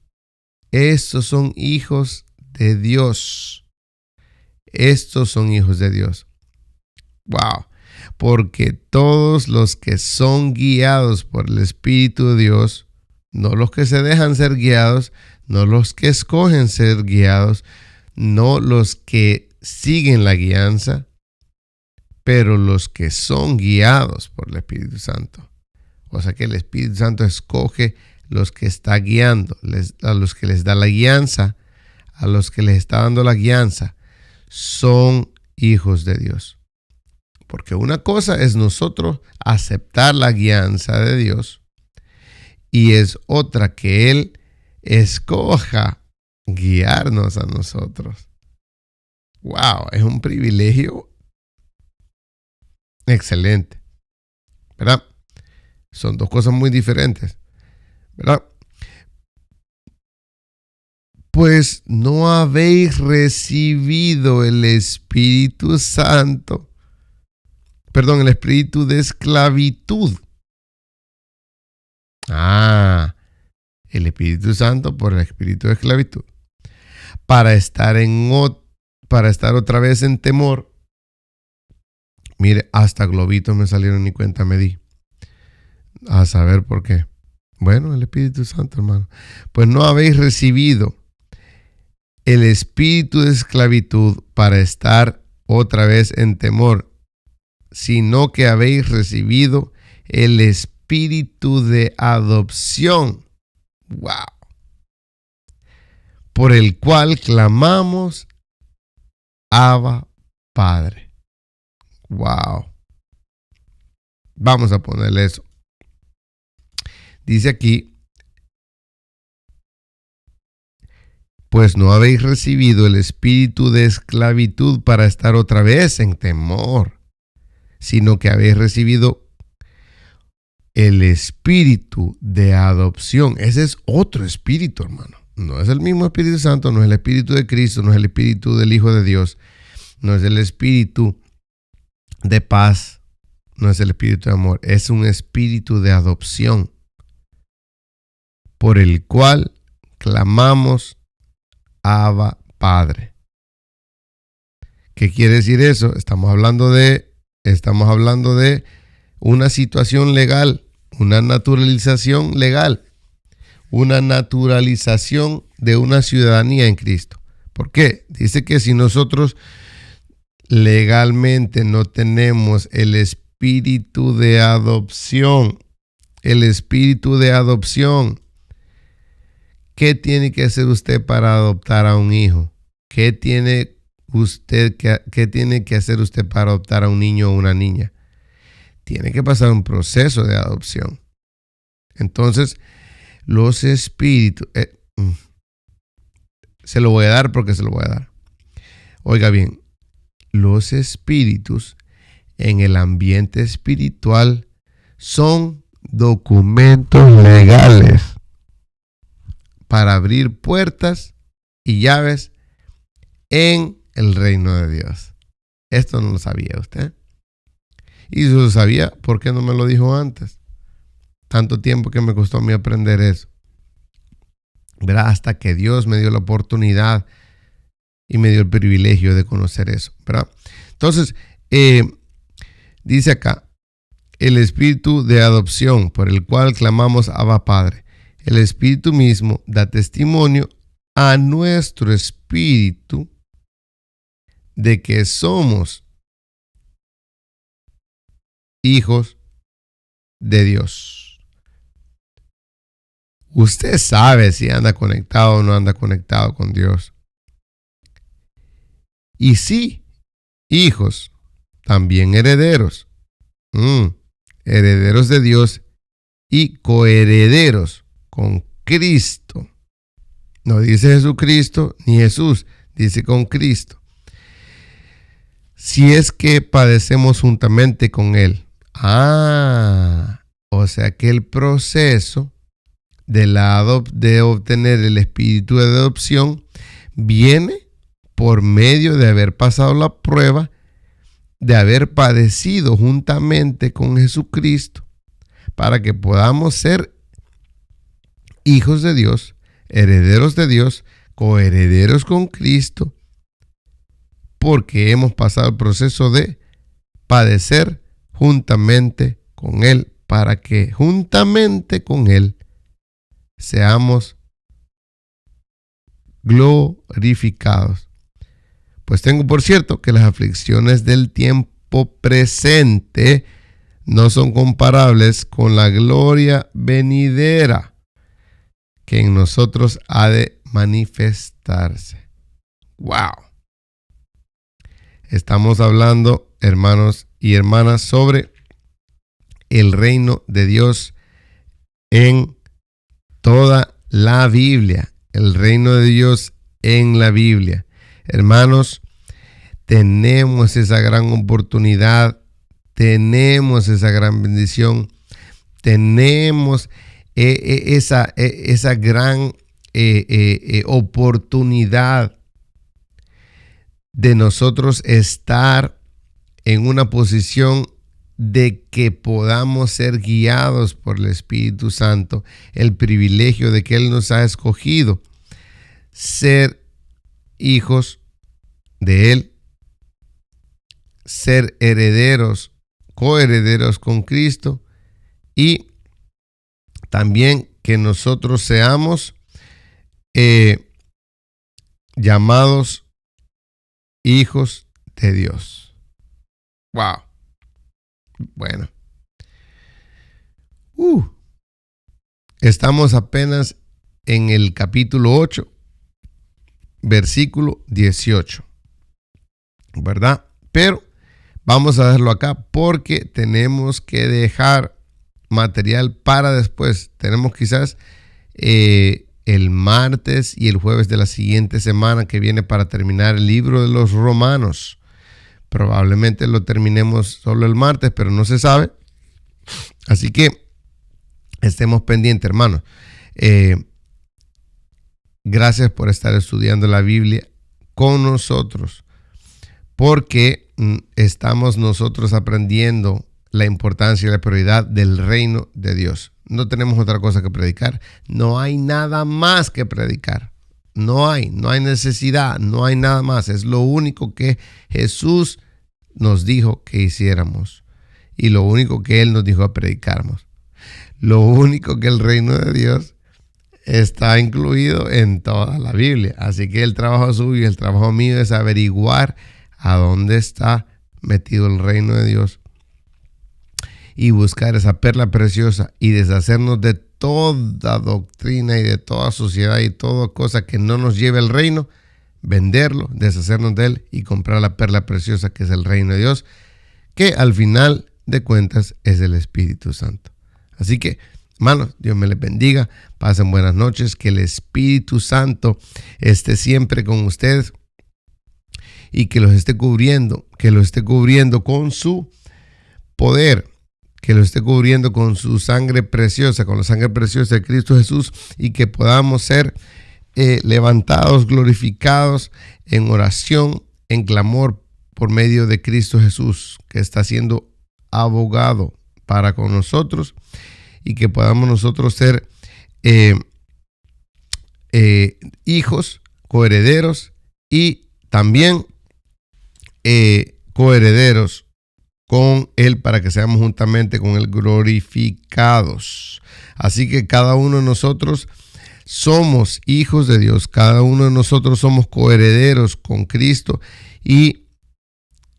estos son hijos de Dios. Estos son hijos de Dios. Wow. Porque todos los que son guiados por el Espíritu de Dios, no los que se dejan ser guiados, no los que escogen ser guiados, no los que siguen la guianza, pero los que son guiados por el Espíritu Santo. O sea que el Espíritu Santo escoge los que está guiando, a los que les da la guianza, a los que les está dando la guianza, son hijos de Dios. Porque una cosa es nosotros aceptar la guianza de Dios y es otra que Él escoja guiarnos a nosotros. Wow, es un privilegio excelente, ¿verdad? Son dos cosas muy diferentes, ¿verdad? Pues no habéis recibido el Espíritu Santo, el espíritu de esclavitud. El Espíritu Santo por el espíritu de esclavitud. Para estar otra vez en temor. Mire, hasta globitos me salieron, ni cuenta me di. A saber por qué. Bueno, el Espíritu Santo, hermano. Pues no habéis recibido el espíritu de esclavitud para estar otra vez en temor, sino que habéis recibido el espíritu de adopción. Wow. Por el cual clamamos, Abba, Padre. Wow. Vamos a ponerle eso. Dice aquí, pues no habéis recibido el espíritu de esclavitud para estar otra vez en temor, sino que habéis recibido el espíritu de adopción. Ese es otro espíritu, hermano. No es el mismo Espíritu Santo, no es el Espíritu de Cristo, no es el Espíritu del Hijo de Dios, no es el Espíritu de paz, no es el Espíritu de amor, es un espíritu de adopción por el cual clamamos, Abba, Padre. ¿Qué quiere decir eso? Estamos hablando de una situación legal, una naturalización legal, una naturalización de una ciudadanía en Cristo. ¿Por qué? Dice que si nosotros legalmente no tenemos el espíritu de adopción, ¿qué tiene que hacer usted para adoptar a un hijo? ¿Qué tiene que hacer usted para adoptar a un niño o una niña? Tiene que pasar un proceso de adopción. Entonces, los espíritus, se lo voy a dar porque se lo voy a dar. Oiga bien, los espíritus en el ambiente espiritual son documentos legales para abrir puertas y llaves en el reino de Dios. Esto no lo sabía usted. Y si lo sabía, ¿por qué no me lo dijo antes? Tanto tiempo que me costó a mí aprender eso. ¿Verdad? Hasta que Dios me dio la oportunidad y me dio el privilegio de conocer eso. ¿Verdad? Entonces, dice acá, el espíritu de adopción por el cual clamamos Abba Padre. El espíritu mismo da testimonio a nuestro espíritu de que somos hijos de Dios. Usted sabe si anda conectado o no anda conectado con Dios. Y sí, hijos, también herederos. Herederos de Dios y coherederos con Cristo. No dice Jesucristo ni Jesús, dice con Cristo. si es que padecemos juntamente con Él. O sea que el proceso de obtener el espíritu de adopción viene por medio de haber pasado la prueba, de haber padecido juntamente con Jesucristo, para que podamos ser hijos de Dios, herederos de Dios, coherederos con Cristo, porque hemos pasado el proceso de padecer juntamente con Él, para que juntamente con Él seamos glorificados. Pues tengo por cierto que las aflicciones del tiempo presente no son comparables con la gloria venidera que en nosotros ha de manifestarse. ¡Wow! Estamos hablando, hermanos y hermanas, sobre el reino de Dios en toda la Biblia. El reino de Dios en la Biblia. Hermanos, tenemos esa gran oportunidad, tenemos esa gran bendición, tenemos esa gran oportunidad de nosotros estar en una posición de que podamos ser guiados por el Espíritu Santo, el privilegio de que Él nos ha escogido ser hijos de Él, ser herederos, coherederos con Cristo, y también que nosotros seamos llamados hijos de Dios. Wow. Bueno. Estamos apenas en el capítulo 8, versículo 18. ¿Verdad? Pero vamos a dejarlo acá porque tenemos que dejar material para después. Tenemos quizás el martes y el jueves de la siguiente semana que viene para terminar el libro de los Romanos. Probablemente lo terminemos solo el martes, pero no se sabe. Así que estemos pendientes, hermanos. Gracias por estar estudiando la Biblia con nosotros, porque estamos nosotros aprendiendo la importancia y la prioridad del reino de Dios. No tenemos otra cosa que predicar. No hay nada más que predicar. No hay necesidad, no hay nada más. Es lo único que Jesús nos dijo que hiciéramos y lo único que Él nos dijo a predicáramos. Lo único que el reino de Dios está incluido en toda la Biblia. Así que el trabajo suyo y el trabajo mío es averiguar a dónde está metido el reino de Dios y buscar esa perla preciosa y deshacernos de toda doctrina y de toda sociedad y toda cosa que no nos lleve al reino, venderlo, deshacernos de él y comprar la perla preciosa que es el reino de Dios, que al final de cuentas es el Espíritu Santo. Así que, hermanos, Dios me les bendiga, pasen buenas noches, que el Espíritu Santo esté siempre con ustedes y que los esté cubriendo, con su poder, que lo esté cubriendo con su sangre preciosa, con la sangre preciosa de Cristo Jesús, y que podamos ser levantados, glorificados en oración, en clamor por medio de Cristo Jesús, que está siendo abogado para con nosotros, y que podamos nosotros ser hijos, coherederos y también coherederos con Él, para que seamos juntamente con Él glorificados. Así que cada uno de nosotros somos hijos de Dios, cada uno de nosotros somos coherederos con Cristo y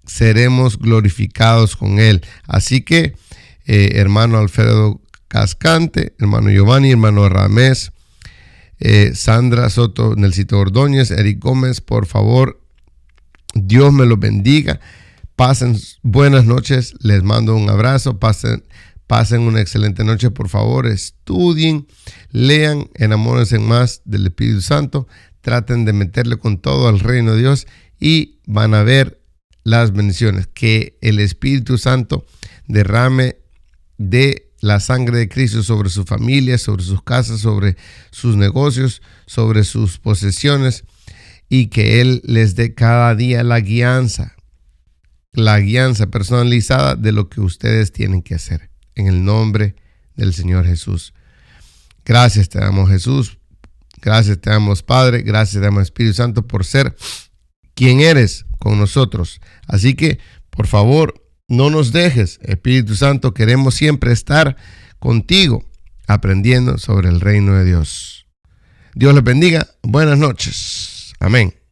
seremos glorificados con Él. Así que, hermano Alfredo Cascante, hermano Giovanni, hermano Ramés, Sandra Soto, Nelsito Ordóñez, Eric Gómez, por favor, Dios me los bendiga. Pasen buenas noches, les mando un abrazo, pasen una excelente noche, por favor, estudien, lean, enamórense más del Espíritu Santo, traten de meterle con todo al reino de Dios y van a ver las bendiciones. Que el Espíritu Santo derrame de la sangre de Cristo sobre su familia, sobre sus casas, sobre sus negocios, sobre sus posesiones, y que Él les dé cada día la guianza personalizada de lo que ustedes tienen que hacer. En el nombre del Señor Jesús. Gracias te damos, Jesús. Gracias te damos, Padre. Gracias te damos, Espíritu Santo, por ser quien eres con nosotros. Así que, por favor, no nos dejes, Espíritu Santo. Queremos siempre estar contigo, aprendiendo sobre el reino de Dios. Dios les bendiga. Buenas noches. Amén.